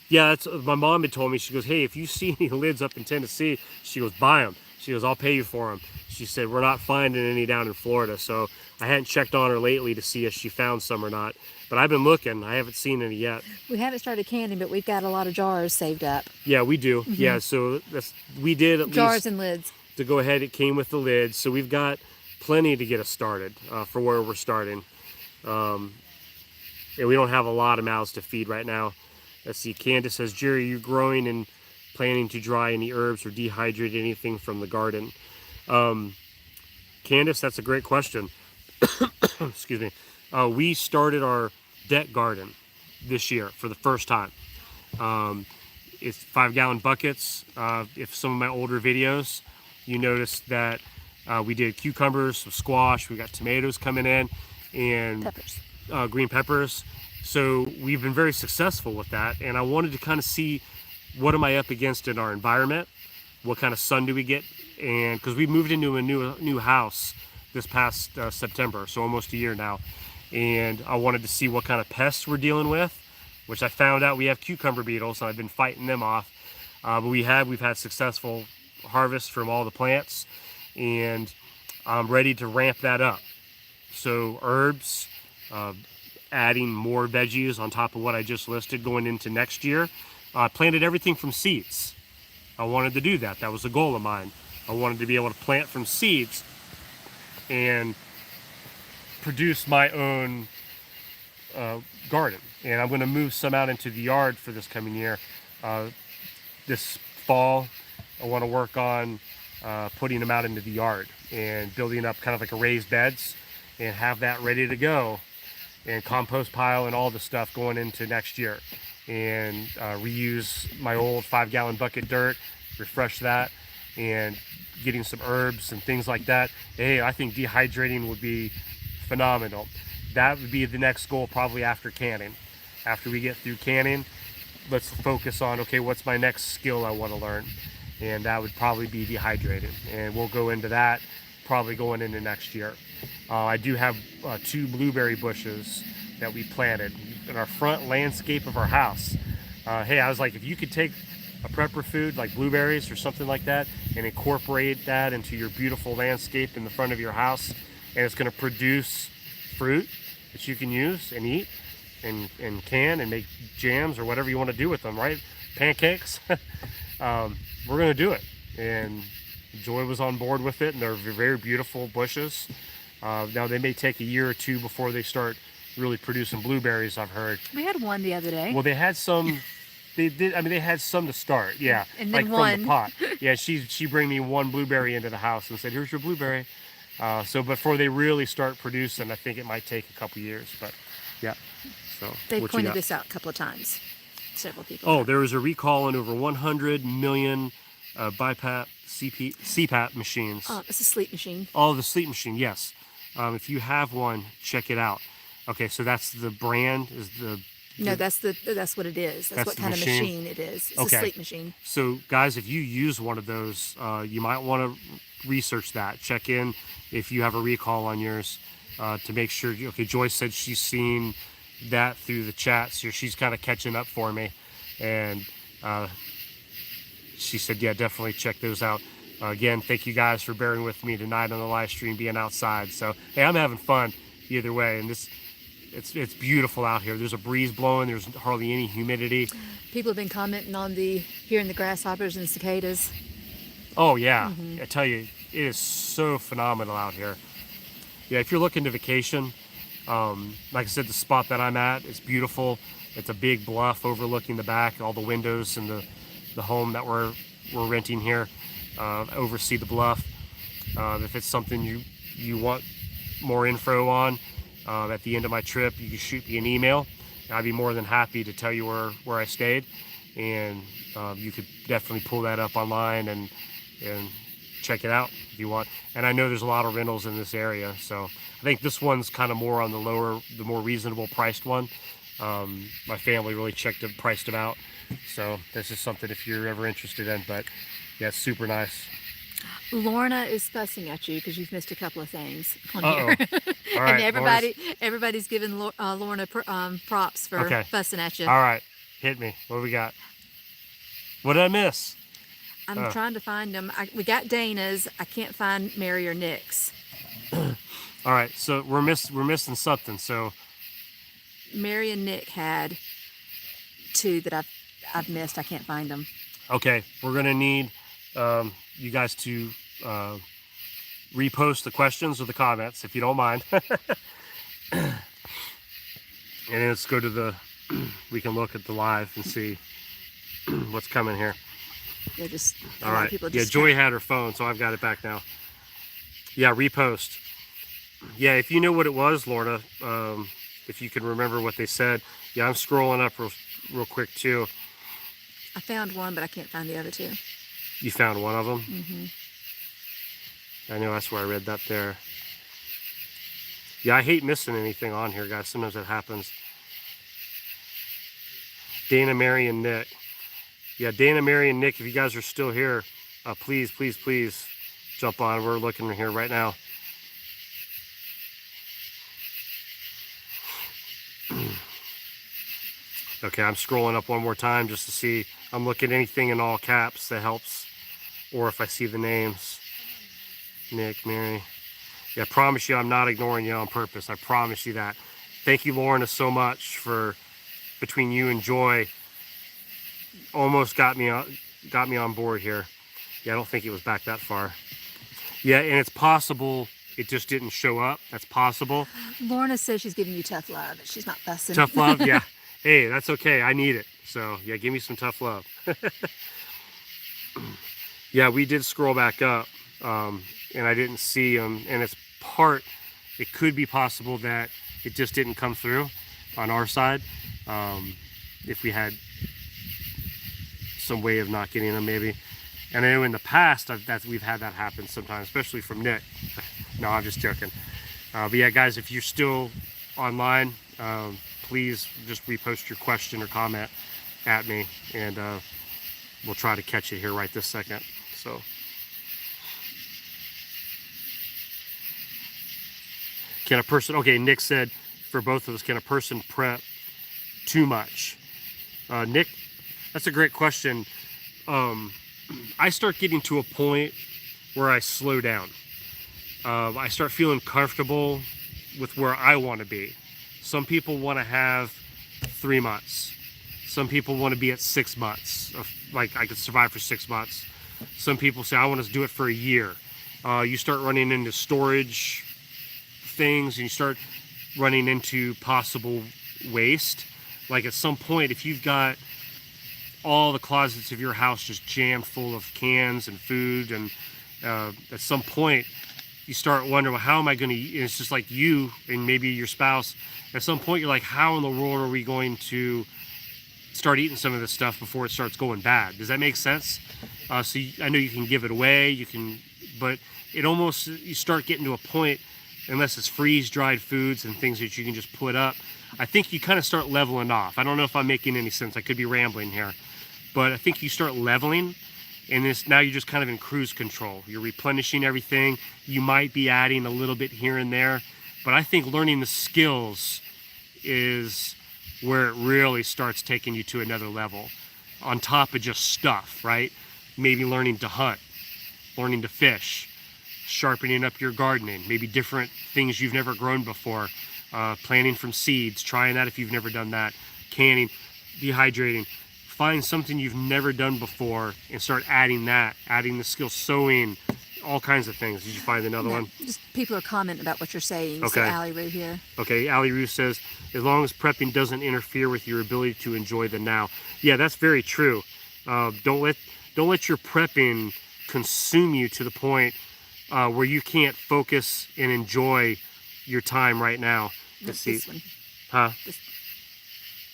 Yeah, that's my mom had told me. She goes, hey, if you see any lids up in Tennessee, she goes, buy them. She goes, I'll pay you for them. She said, we're not finding any down in Florida. So I hadn't checked on her lately to see if she found some or not. But I've been looking. I haven't seen any yet. We haven't started canning, but we've got a lot of jars saved up. Yeah, we do. Yeah, so we did at Jars least and lids. to go ahead. It came with the lids. So we've got plenty to get us started for where we're starting. And we don't have a lot of mouths to feed right now. Let's see. Candace says, Jerry, you growing and planning to dry any herbs or dehydrate anything from the garden? Candace, that's a great question. Excuse me. We started our deck garden this year for the first time. It's 5-gallon buckets. If some of my older videos, you noticed that we did cucumbers, some squash, we got tomatoes coming in, and Peppers. Green peppers. So we've been very successful with that, and I wanted to kind of see what am I up against in our environment, what kind of sun do we get, and because we moved into a new house this past September, so almost a year now, and I wanted to see what kind of pests we're dealing with, which I found out we have cucumber beetles, and I've been fighting them off. But we've had successful harvests from all the plants, and I'm ready to ramp that up. So herbs, adding more veggies on top of what I just listed going into next year. I planted everything from seeds. I wanted to do that. That was a goal of mine. I wanted to be able to plant from seeds and produce my own garden. And I'm going to move some out into the yard for this coming year. This fall, I want to work on putting them out into the yard and building up kind of like a raised beds and have that ready to go, and compost pile and all the stuff going into next year, and reuse my old 5-gallon bucket dirt, refresh that, and getting some herbs and things like that. Hey, I think dehydrating would be phenomenal. That would be the next goal, probably after canning. After we get through canning, let's focus on, okay, what's my next skill I want to learn? And that would probably be dehydrating. And we'll go into that probably going into next year. I do have 2 blueberry bushes that we planted in our front landscape of our house. Hey, I was like, if you could take a prepper food like blueberries or something like that and incorporate that into your beautiful landscape in the front of your house, and it's going to produce fruit that you can use and eat and can and make jams or whatever you want to do with them, right? Pancakes. We're going to do it. And Joy was on board with it, and they're very beautiful bushes. Now they may take a year or two before they start really producing blueberries, I've heard. We had one the other day. Well, they had some. They did. I mean, they had some to start. Yeah, and then like one. from the pot. Yeah, she bring me one blueberry into the house and said, "Here's your blueberry." So before they really start producing, I think it might take a couple years. But yeah. So They what you pointed got? this out a couple of times. Several people. Oh, there was a recall on over 100 million BiPAP CPAP machines. Oh, it's a sleep machine. Oh, the sleep machine, yes. If you have one, check it out. Okay, so that's the brand, is the... No, that's what it is. That's what the kind of machine? machine it is. It's Okay. a sleep machine. So guys, if you use one of those, you might want to research that. Check in if you have a recall on yours to make sure. Okay, Joyce said she's seen that through the chat, so she's kind of catching up for me. And she said, yeah, definitely check those out. Again, thank you guys for bearing with me tonight on the live stream, being outside. So, hey, I'm having fun either way. And it's beautiful out here. There's a breeze blowing. There's hardly any humidity. People have been commenting on hearing the grasshoppers and cicadas. Oh, yeah. I tell you, it is so phenomenal out here. Yeah, if you're looking to vacation, like I said, the spot that I'm at, it's beautiful. It's a big bluff overlooking the back, all the windows and the home that we're renting here oversee the bluff. If it's something you want more info on, at the end of my trip, you can shoot me an email. I'd be more than happy to tell you where I stayed, and you could definitely pull that up online and check it out if you want. And I know there's a lot of rentals in this area, so I think this one's kind of more on the more reasonable priced one. My family really priced them out, so this is something if you're ever interested in. But yeah, it's super nice. Lorna is fussing at you because you've missed a couple of things on Uh-oh. here. All right, And everybody's giving Lorna props for fussing at you. All right, hit me. What do we got? What did I miss? I'm trying to find them. We got Dana's. I can't find Mary or Nick's. All right, so we're missing something. So Mary and Nick had 2 that I've missed. I can't find them. okay, we're gonna need you guys to repost the questions or the comments if you don't mind. And then let's go to we can look at the live and see what's coming here. They're just All right. Yeah, Joy had her phone, so I've got it back now. Yeah, repost. Yeah, if you know what it was, Lorna, if you can remember what they said. Yeah, I'm scrolling up real quick too. I found one, but I can't find the other 2. You found one of them? Mm-hmm. I know, that's where I read that there. Yeah, I hate missing anything on here, guys. Sometimes that happens. Dana, Mary, and Nick. Yeah, Dana, Mary, and Nick, if you guys are still here, please, please, please jump on. We're looking here right now. Okay, I'm scrolling up one more time just to see. I'm looking at anything in all caps that helps, or if I see the names. Nick, Mary. Yeah, I promise you I'm not ignoring you on purpose. I promise you that. Thank you, Lorna, so much for, between you and Joy, almost got me on board here. Yeah, I don't think it was back that far. Yeah, and it's possible it just didn't show up. That's possible. Lorna says she's giving you tough love. She's not fussing. Tough love, yeah. Hey, that's okay. I need it. So, yeah, give me some tough love. Yeah, we did scroll back up, and I didn't see them. And it's it could be possible that it just didn't come through on our side. If we had some way of not getting them, maybe. And I know in the past we've had that happen sometimes, especially from Nick. No, I'm just joking. But yeah, guys, if you're still online, please just repost your question or comment at me, and we'll try to catch it here right this second. So, can a person? Okay, Nick said for both of us, can a person prep too much? Nick, that's a great question. I start getting to a point where I slow down. I start feeling comfortable with where I want to be. Some people want to have 3 months. Some people want to be at 6 months. Like I could survive for 6 months. Some people say I want to do it for a year. You start running into storage things, and you start running into possible waste. Like at some point, if you've got all the closets of your house just jammed full of cans and food, and at some point you start wondering, well, how am I going to eat? It's just like you and maybe your spouse. At some point you're like, how in the world are we going to start eating some of this stuff before it starts going bad? Does that make sense? I know you can give it away, but it almost, you start getting to a point, unless it's freeze-dried foods and things that you can just put up, I think you kind of start leveling off. I don't know if I'm making any sense. I could be rambling here. But I think you start leveling, and now you're just kind of in cruise control. You're replenishing everything. You might be adding a little bit here and there. But I think learning the skills is where it really starts taking you to another level. On top of just stuff, right? Maybe learning to hunt, learning to fish, sharpening up your gardening, maybe different things you've never grown before, planting from seeds, trying that if you've never done that, canning, dehydrating. Find something you've never done before and start adding the skill, sewing, all kinds of things. Did you find another one? Just people are commenting about what you're saying. Okay. So Allie Roo here. Okay, Allie Roo says, as long as prepping doesn't interfere with your ability to enjoy the now. Yeah, that's very true. Don't let your prepping consume you to the point where you can't focus and enjoy your time right now. Let's see. This one. Huh? This.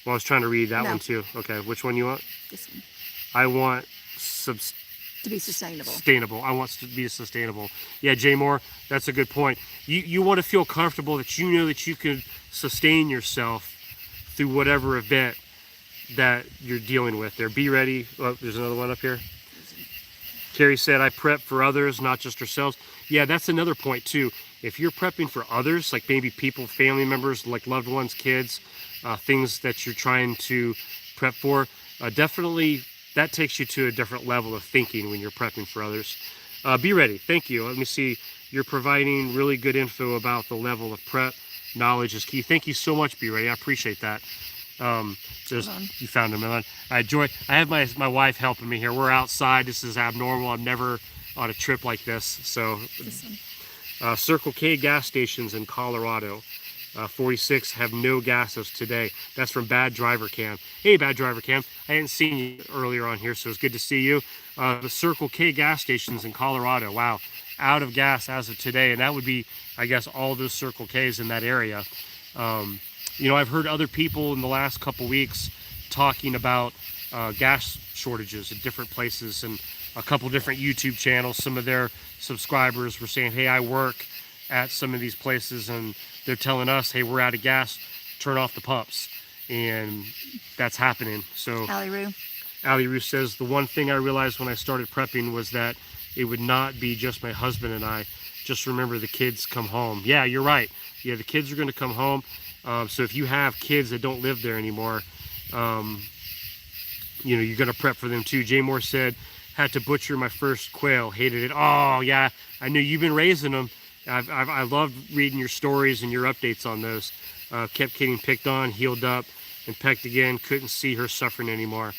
Well, I was trying to read that No. one too. Okay, which one you want? This one. I want To be sustainable. sustainable. I want to be sustainable. Yeah, Jay Moore, that's a good point. You want to feel comfortable that you know that you can sustain yourself through whatever event that you're dealing with there. Be ready. Oh, there's another one up here. Carrie said, I prep for others, not just ourselves. Yeah, that's another point too. If you're prepping for others, like maybe people, family members, like loved ones, kids, things that you're trying to prep for, definitely that takes you to a different level of thinking when you're prepping for others. Be ready. Thank you. Let me see. You're providing really good info about the level of prep. Knowledge is key. Thank you so much, Be Ready. I appreciate that. You found him. I have my wife helping me here. We're outside. This is abnormal. I'm never on a trip like this. So, Circle K gas stations in Colorado. 46 have no gas as today. That's from Bad Driver Cam. Hey, Bad Driver Cam. I hadn't seen you earlier on here, so it's good to see you. The Circle K gas stations in Colorado. Wow, out of gas as of today, and that would be, I guess, all those Circle Ks in that area. I've heard other people in the last couple weeks talking about gas shortages at different places, and a couple different YouTube channels. Some of their subscribers were saying, hey, I work at some of these places, and they're telling us, hey, we're out of gas, turn off the pumps. And that's happening. So Allie Roo says, the one thing I realized when I started prepping was that it would not be just my husband and I. Just remember the kids come home. Yeah, you're right. Yeah, the kids are going to come home. So if you have kids that don't live there anymore, you're going to prep for them too. Jay Moore said, had to butcher my first quail, hated it. Oh yeah, I knew you've been raising them. I loved reading your stories and your updates on those. Kept getting picked on, healed up, and pecked again. Couldn't see her suffering anymore.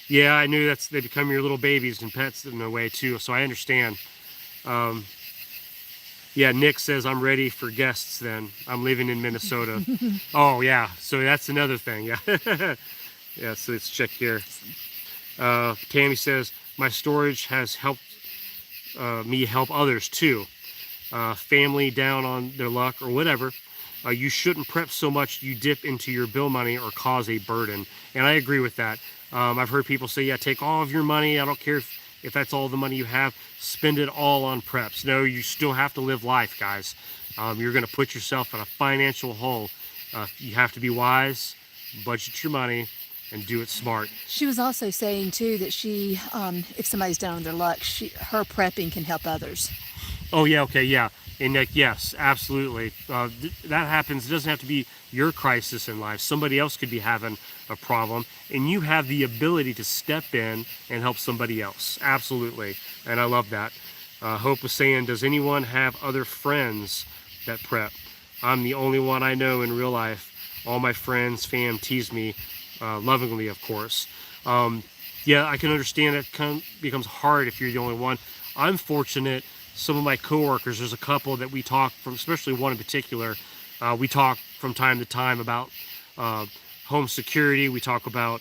Yeah, I knew they become your little babies and pets in a way too, so I understand. Yeah, Nick says, I'm ready for guests then. I'm living in Minnesota. Oh yeah, so that's another thing, yeah. Yeah, so let's check here. Tammy says, my storage has helped me help others too. Family down on their luck or whatever. You shouldn't prep so much you dip into your bill money or cause a burden. And I agree with that. I've heard people say, yeah, take all of your money. I don't care if that's all the money you have. Spend it all on preps. No, you still have to live life, guys. You're going to put yourself in a financial hole. You have to be wise, budget your money, and do it smart. She was also saying too that she, if somebody's down on their luck, her prepping can help others. Oh yeah, okay, yeah. And yes, absolutely. That happens. It doesn't have to be your crisis in life. Somebody else could be having a problem, and you have the ability to step in and help somebody else. Absolutely, and I love that. Hope was saying, does anyone have other friends that prep? I'm the only one I know in real life. All my friends, fam, tease me, lovingly, of course. Yeah, I can understand it becomes hard if you're the only one. I'm fortunate. Some of my coworkers, there's a couple that we talk from, especially one in particular. We talk from time to time about home security. We talk about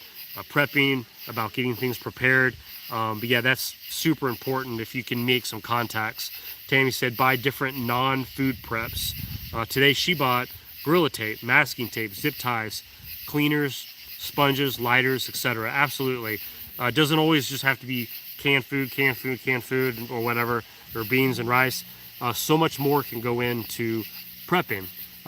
prepping, about getting things prepared. But yeah, that's super important if you can make some contacts. Tammy said buy different non-food preps. Today she bought Gorilla Tape, masking tape, zip ties, cleaners, sponges, lighters, etc. Absolutely. It doesn't always just have to be canned food, or whatever, or beans and rice. So much more can go into prepping.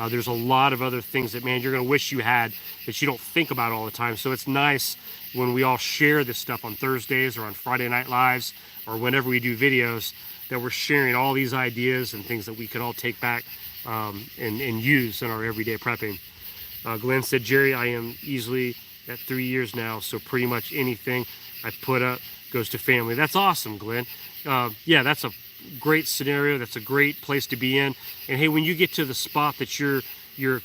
There's a lot of other things that, man, you're going to wish you had that you don't think about all the time. So it's nice when we all share this stuff on Thursdays or on Friday Night Lives or whenever we do videos, that we're sharing all these ideas and things that we can all take back and use in our everyday prepping. Glenn said, Jerry, I am easily at 3 years now, so pretty much anything I put up goes to family. That's awesome, Glenn. Yeah, that's a great scenario. That's a great place to be in. And hey, when you get to the spot that you're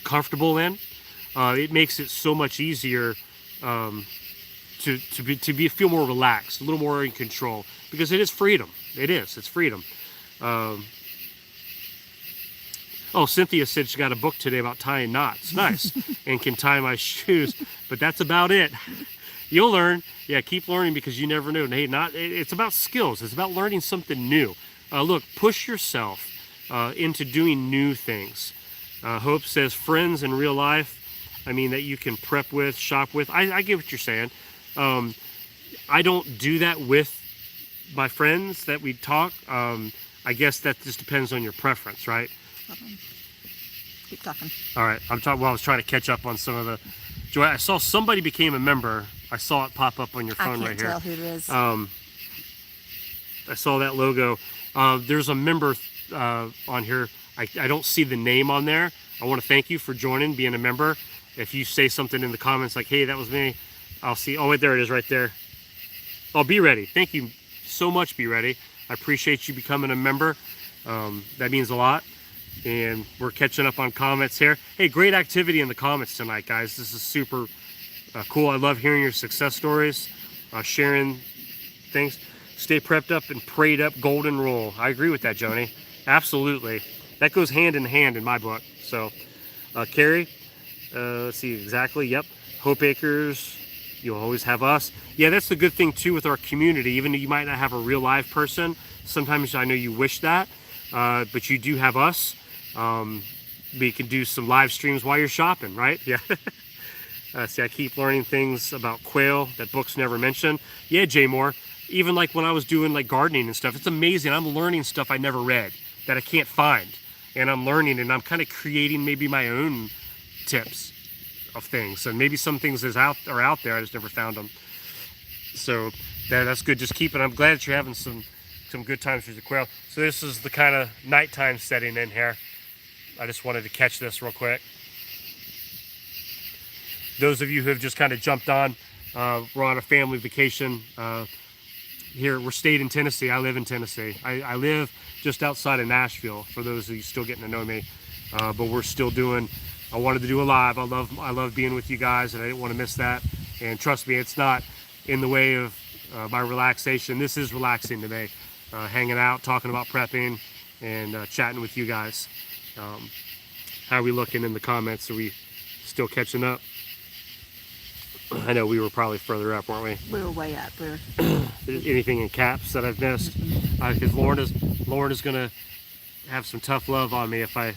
comfortable in, it makes it so much easier to feel more relaxed, a little more in control, because it is freedom. It's freedom. Oh, Cynthia said she got a book today about tying knots. Nice. And can tie my shoes, but that's about it. You'll learn. Yeah, keep learning, because you never know. Hey, it's about skills. It's about learning something new. Look, push yourself into doing new things. Hope says friends in real life. I mean, that you can prep with, shop with. I get what you're saying. I don't do that with my friends that we talk. I guess that just depends on your preference, right? Keep talking. All right. I was trying to catch up on some of the. Joy, I saw somebody became a member. I saw it pop up on your phone right here. I can't tell who it is. I saw that logo. There's a member on here. I don't see the name on there. I want to thank you for joining, being a member. If you say something in the comments like, hey, that was me, I'll see. Oh, wait, there it is right there. Oh, Be Ready. Thank you so much, Be Ready. I appreciate you becoming a member. That means a lot. And we're catching up on comments here. Hey, great activity in the comments tonight, guys. This is super cool. I love hearing your success stories, sharing things. Stay prepped up and prayed up, golden rule. I agree with that, Joni. Absolutely. That goes hand in hand in my book. So, Carrie, let's see exactly. Yep. Hope Acres, you'll always have us. Yeah, that's the good thing, too, with our community. Even though you might not have a real live person, sometimes I know you wish that, but you do have us. We can do some live streams while you're shopping, right? Yeah. See, I keep learning things about quail that books never mention. Yeah, Jay Moore. Even like when I was doing like gardening and stuff, it's amazing. I'm learning stuff I never read that I can't find. And I'm learning, and I'm kind of creating maybe my own tips of things. And maybe some things are out there. I just never found them. So that's good. Just keep it. I'm glad that you're having some good times with the quail. So this is the kind of nighttime setting in here. I just wanted to catch this real quick. Those of you who have just kind of jumped on, we're on a family vacation. Here, we're stayed in Tennessee. I live in Tennessee. I live just outside of Nashville, for those of you still getting to know me. But we're still doing, I wanted to do a live. I love being with you guys, and I didn't want to miss that. And trust me, it's not in the way of my relaxation. This is relaxing to me. Hanging out, talking about prepping, and chatting with you guys. How are we looking in the comments? Are we still catching up? I know we were probably further up, weren't we? We were way up. Anything in caps that I've missed? Because Lauren is gonna have some tough love on me if I.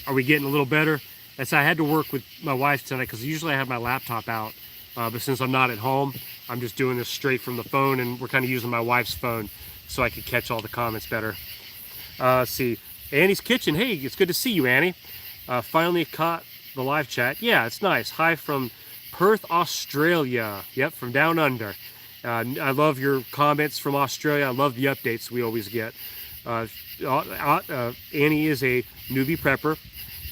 Are we getting a little better? And so I had to work with my wife tonight because usually I have my laptop out, but since I'm not at home, I'm just doing this straight from the phone, and we're kind of using my wife's phone so I could catch all the comments better. Let's see, Annie's Kitchen. Hey, it's good to see you, Annie. Finally caught the live chat. Yeah, it's nice. Hi from Perth, Australia. Yep, from down under. I love your comments from Australia. I love the updates we always get. Annie is a newbie prepper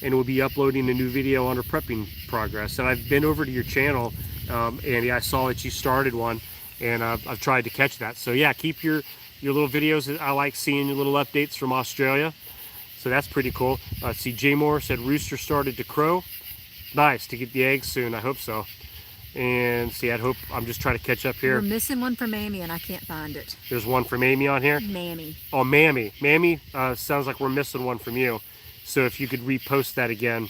and will be uploading a new video on her prepping progress. And I've been over to your channel, Annie. I saw that you started one, and I've tried to catch that. So yeah, keep your little videos. I like seeing your little updates from Australia. So that's pretty cool. See, Jay Moore said rooster started to crow. Nice, to get the eggs soon. I hope so. And see, I'm just trying to catch up here. We're missing one from Mammy, and I can't find it. There's one from Amy on here? Mammy. Oh, Mammy. Mammy, sounds like we're missing one from you. So if you could repost that again.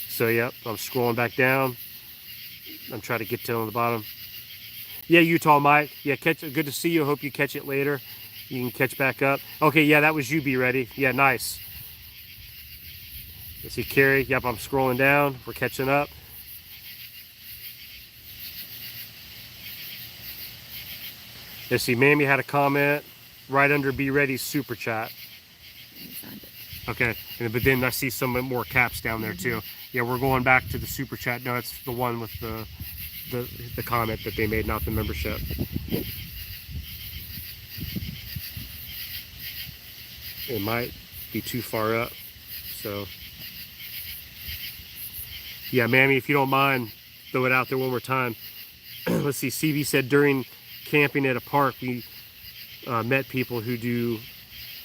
So, yep, I'm scrolling back down. I'm trying to get to on the bottom. Yeah, Utah Mike. Yeah, good to see you. Hope you catch it later. You can catch back up. Okay, yeah, that was you, Be Ready. Yeah, nice. Let's see, Carrie. Yep, I'm scrolling down. We're catching up. Let's see, Mammy had a comment right under Be Ready's super chat. Let me find it. Okay, but then I see some more caps down there too. Yeah, we're going back to the super chat. No, it's the one with the comment that they made, not the membership. It might be too far up, so. Yeah, Mammy, if you don't mind, throw it out there one more time. Let's see, CB said during camping at a park, we met people who do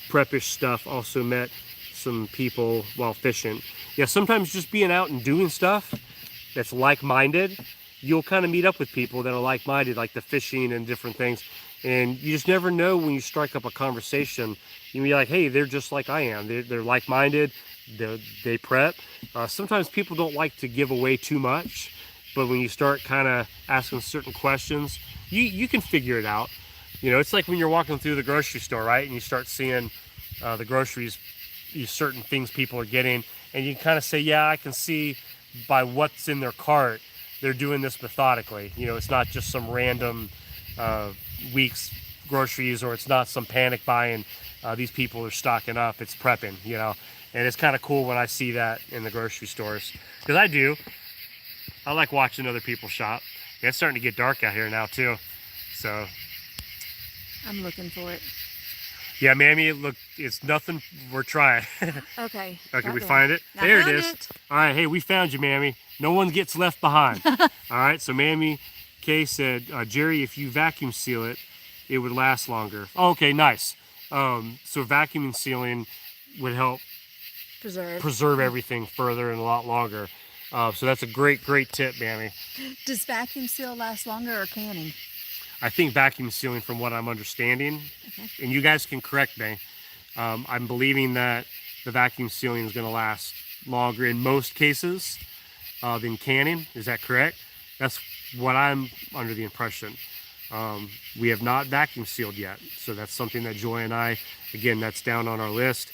preppish stuff, also met some people while fishing. Yeah, sometimes just being out and doing stuff that's like-minded, you'll kind of meet up with people that are like-minded, like the fishing and different things. And you just never know when you strike up a conversation. You can be like, hey, they're just like I am. They're like-minded. They prep. Sometimes people don't like to give away too much, but when you start kind of asking certain questions, you can figure it out. You know, it's like when you're walking through the grocery store, right? And you start seeing the groceries, certain things people are getting, and you kind of say, yeah, I can see by what's in their cart, they're doing this methodically. You know, it's not just some random week's groceries, or it's not some panic buying. These people are stocking up. It's prepping, you know. And it's kind of cool when I see that in the grocery stores, because I do. I like watching other people shop. Yeah, it's starting to get dark out here now too, so. I'm looking for it. Yeah, Mammy, look, it's nothing. We're trying. Okay. Okay, we find it. I There it found is. it. All right, hey, we found you, Mammy. No one gets left behind. All right, so Mammy K said, Jerry, if you vacuum seal it, it would last longer. Oh, okay, nice. So vacuuming sealing would help preserve everything further and a lot longer. So that's a great tip, Mammy. Does vacuum seal last longer or canning? I think vacuum sealing, from what I'm understanding, and you guys can correct me, I'm believing that the vacuum sealing is going to last longer in most cases than canning. Is that correct? That's what I'm under the impression. We have not vacuum sealed yet, so that's something that Joy and I, again, that's down on our list.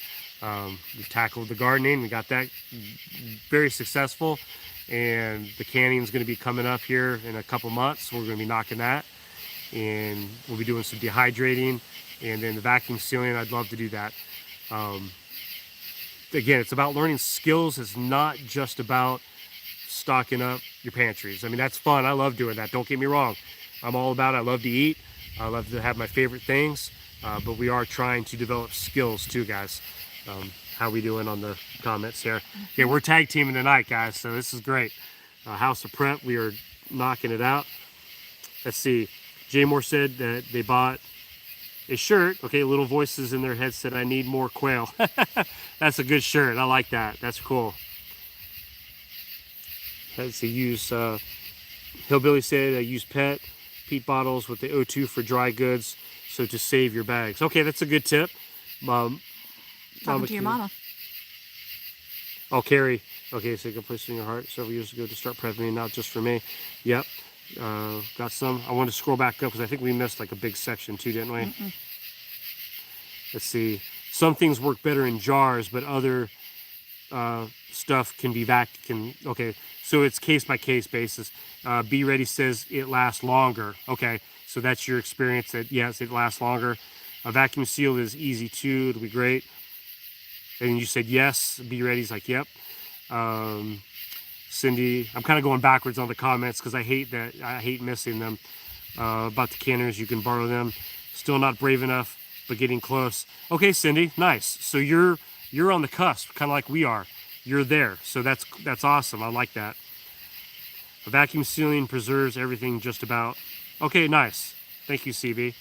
We've tackled the gardening. We got that very successful, and the canning is going to be coming up here in a couple months. We're going to be knocking that, and we'll be doing some dehydrating, and then the vacuum sealing. I'd love to do that. Again, it's about learning skills. It's not just about stocking up your pantries. I mean, that's fun. I love doing that. Don't get me wrong. I'm all about it. I love to eat. I love to have my favorite things, but we are trying to develop skills too, guys. How we doing on the comments here? Yeah, we're tag teaming tonight, guys, so this is great. House of Prep, we are knocking it out. Let's see. Jay Moore said that they bought a shirt. Okay, little voices in their head said, I need more quail. That's a good shirt. I like that. That's cool. Let's see. Hillbilly said, I use peat bottles with the O2 for dry goods, so to save your bags. Okay, that's a good tip. Talking to your mama. Oh, Carrie Okay, so you can place it in your heart several years ago to start prepping, not just for me. Yep. Got some. I want to scroll back up because I think we missed like a big section too, didn't we? Let's see. Some things work better in jars, but other stuff can be okay, so it's case by case basis. Be Ready says it lasts longer. Okay, so that's your experience that yes, it lasts longer. A vacuum seal is easy too. It'll be great. And you said yes. Be Ready's like yep. Cindy, I'm kind of going backwards on the comments because I hate missing them. About the canners, you can borrow them. Still not brave enough, but getting close. Okay, Cindy, nice. So you're on the cusp, kind of like we are. You're there, so that's awesome. I like that. A vacuum sealing preserves everything just about. Okay, nice. Thank you, CB.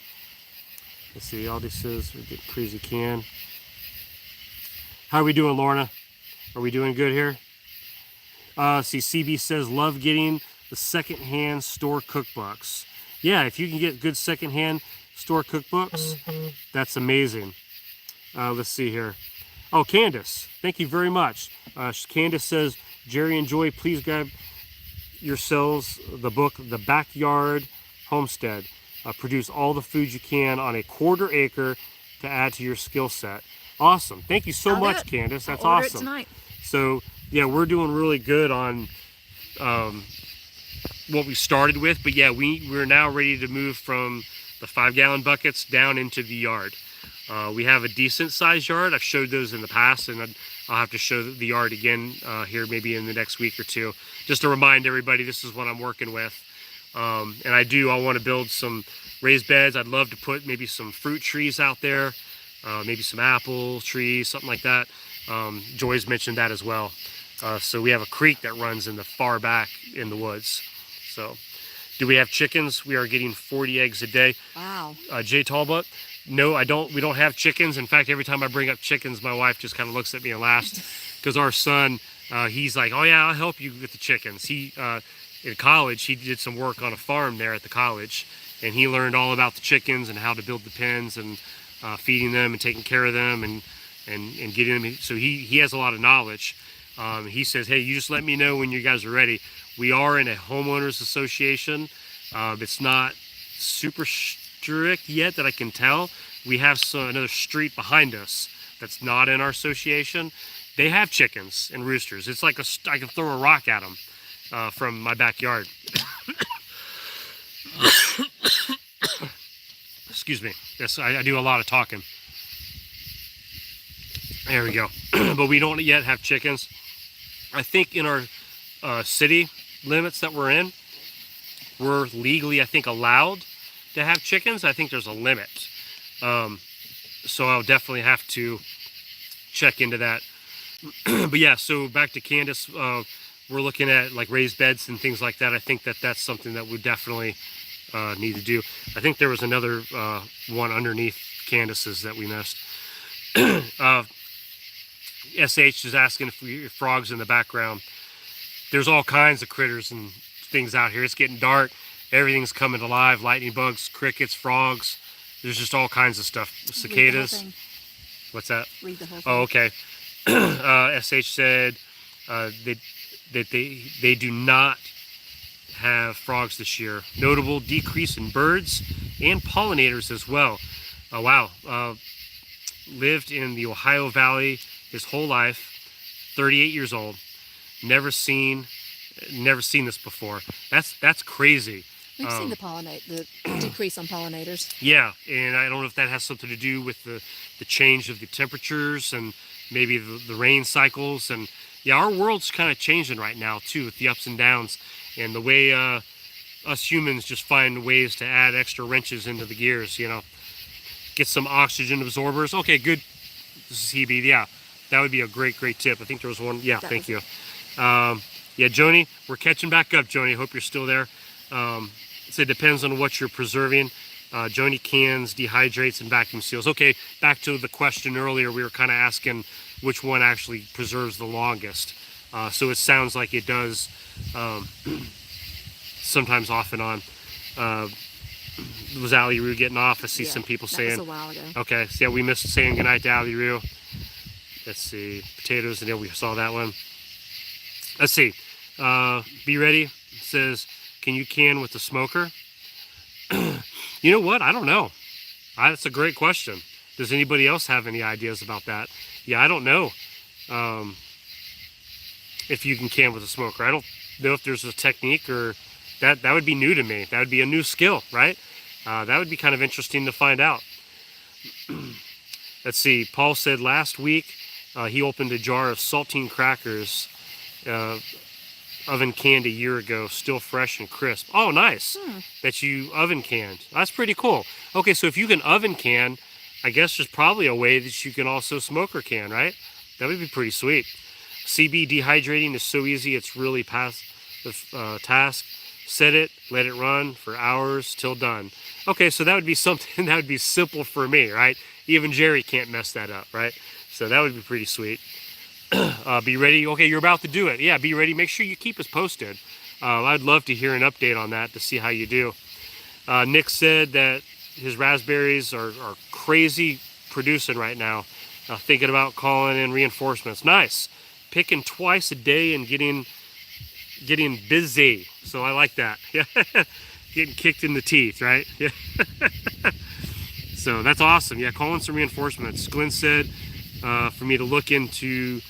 Let's see. Aldi says we get crazy can. How are we doing, Lorna? Are we doing good here? See, CB says love getting the secondhand store cookbooks. Yeah, if you can get good secondhand store cookbooks, that's amazing. Let's see here. Oh, Candace, thank you very much. Candace says, Jerry and Joy, please grab yourselves the book, The Backyard Homestead. Produce all the food you can on a 1/4 acre to add to your skill set. Awesome. Thank you so much, Candace. That's I'll order awesome. it tonight. So, yeah, we're doing really good on what we started with. But, yeah, we're now ready to move from the 5-gallon buckets down into the yard. We have a decent sized yard. I've showed those in the past, and I'll have to show the yard again here maybe in the next week or two. Just to remind everybody, this is what I'm working with. And I want to build some raised beds. I'd love to put maybe some fruit trees out there, maybe some apple trees, something like that. Joy's mentioned that as well. So we have a creek that runs in the far back in the woods. So do we have chickens? We are getting 40 eggs a day. Wow. Jay Talbot, no, I don't. We don't have chickens. In fact, every time I bring up chickens, my wife just kind of looks at me and laughs because our son, he's like, oh yeah, I'll help you with the chickens. He, in college, he did some work on a farm there at the college, and he learned all about the chickens and how to build the pens and feeding them and taking care of them and getting them. So he has a lot of knowledge. He says, hey, you just let me know when you guys are ready. We are in a homeowners association. It's not super strict yet that I can tell. We have another street behind us that's not in our association. They have chickens and roosters. It's like I can throw a rock at them from my backyard. Excuse me. Yes, I do a lot of talking. There we go. But we don't yet have chickens. I think in our city limits that we're in, we're legally, I think, allowed to have chickens. I think there's a limit. So I'll definitely have to check into that. But yeah, so back to Candace, we're looking at like raised beds and things like that. I think that's something that we definitely need to do. I think there was another one underneath Candace's that we missed. SH is asking if frogs in the background. There's all kinds of critters and things out here. It's getting dark. Everything's coming alive. Lightning bugs, crickets, frogs. There's just all kinds of stuff. Cicadas. What's that? Read the whole thing. Oh, okay. SH said that they do not have frogs this year. Notable decrease in birds and pollinators as well. Oh, wow. Lived in the Ohio Valley his whole life. 38 years old. Never seen this before. That's crazy. We've seen the decrease on pollinators. Yeah, and I don't know if that has something to do with the change of the temperatures and maybe the rain cycles. And yeah, our world's kind of changing right now too, with the ups and downs and the way us humans just find ways to add extra wrenches into the gears. Get some oxygen absorbers. Okay, good. This is Hebe. Yeah, that would be a great tip. I think there was one. Yeah, thank you. Yeah, Joni, we're catching back up, Joni. Hope you're still there. So it depends on what you're preserving. Joni cans, dehydrates, and vacuum seals. Okay, back to the question earlier. We were kind of asking which one actually preserves the longest. So it sounds like it does sometimes off and on. Was Ali Roo getting off? I see some people saying. That was a while ago. Okay, so yeah, we missed saying goodnight to Ali Roo. Let's see, potatoes, and then we saw that one. Let's see. Be ready says, can you can with the smoker? You know what? I don't know. That's a great question. Does anybody else have any ideas about that? Yeah, I don't know if you can with a smoker. I don't know if there's a technique or that would be new to me. That would be a new skill, right? That would be kind of interesting to find out. Let's see. Paul said last week he opened a jar of saltine crackers, oven canned a year ago, still fresh and crisp. Oh, nice. That you oven canned. That's pretty cool. Okay, so if you can oven can, I guess there's probably a way that you can also smoker can, right? That would be pretty sweet. CB dehydrating is so easy, it's really past the task. Set it, let it run for hours till done. Okay, so that would be something that would be simple for me, right? Even Jerry can't mess that up, right? So that would be pretty sweet. Be ready. Okay, you're about to do it. Yeah, be ready. Make sure you keep us posted. I'd love to hear an update on that to see how you do. Nick said that his raspberries are crazy producing right now. Thinking about calling in reinforcements. Nice. Picking twice a day and getting busy. So I like that. Yeah. Getting kicked in the teeth, right? Yeah. So that's awesome. Yeah, calling some reinforcements. Glenn said for me to look into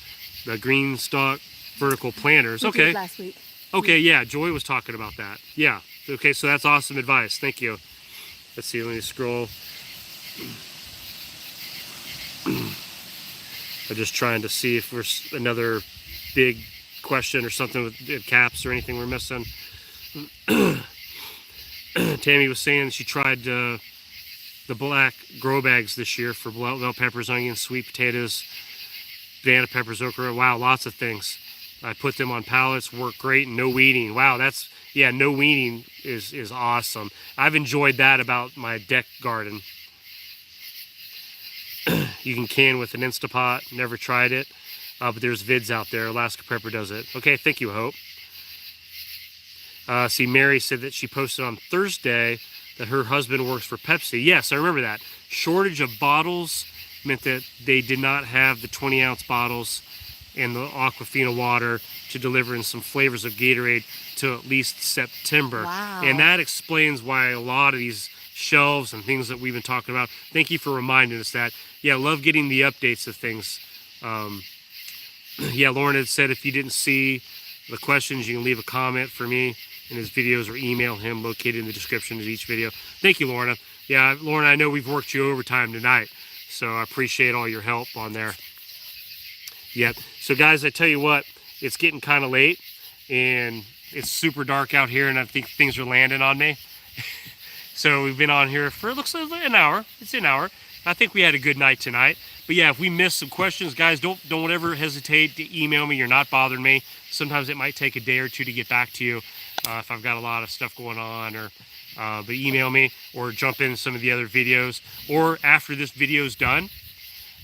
the green stalk vertical planters. We did last week. Okay, yeah, Joy was talking about that. Yeah. Okay, so that's awesome advice. Thank you. Let's see, let me scroll. I'm just trying to see if there's another big question or something with caps or anything we're missing. Tammy was saying she tried the black grow bags this year for bell peppers, onions, sweet potatoes, banana peppers, okra. Wow, lots of things. I put them on pallets, work great, and no weeding. Wow, no weeding is awesome. I've enjoyed that about my deck garden. You can with an Instapot. Never tried it, but there's vids out there. Alaska Prepper does it. Okay, thank you, Hope. See, Mary said that she posted on Thursday that her husband works for Pepsi. Yes, I remember that. Shortage of bottles meant that they did not have the 20-ounce bottles and the Aquafina water to deliver in some flavors of Gatorade to at least September. Wow. And that explains why a lot of these shelves and things that we've been talking about. Thank you for reminding us that. Yeah, love getting the updates of things. Yeah, Lauren had said if you didn't see the questions, you can leave a comment for me in his videos or email him, located in the description of each video. Thank you, Lorna. Yeah, Lorna, I know we've worked you overtime tonight, so I appreciate all your help on there. Yep. So, guys, I tell you what, it's getting kind of late, and it's super dark out here, and I think things are landing on me. So we've been on here for, it looks like an hour. It's an hour. I think we had a good night tonight. But yeah, if we missed some questions, guys, don't ever hesitate to email me. You're not bothering me. Sometimes it might take a day or two to get back to you if I've got a lot of stuff going on, or but email me or jump in some of the other videos. Or after this video is done,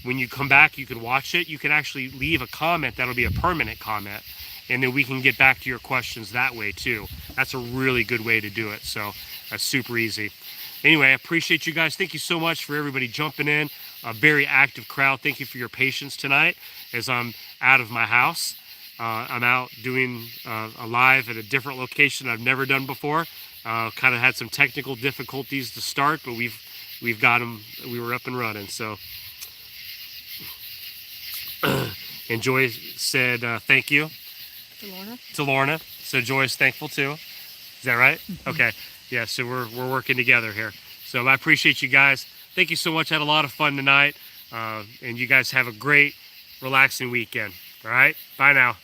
when you come back, you can watch it. You can actually leave a comment that'll be a permanent comment, and then we can get back to your questions that way too. That's a really good way to do it. So that's super easy. Anyway, I appreciate you guys. Thank you so much for everybody jumping in. A very active crowd. Thank you for your patience tonight as I'm out of my house. I'm out doing a live at a different location I've never done before. Kind of had some technical difficulties to start, but we've got them. We were up and running. So, and Joy said thank you To Lorna? to Lorna. So Joy's thankful too. Is that right? Okay. Yeah, so we're working together here. So I appreciate you guys. Thank you so much. I had a lot of fun tonight. And you guys have a great, relaxing weekend. All right? Bye now.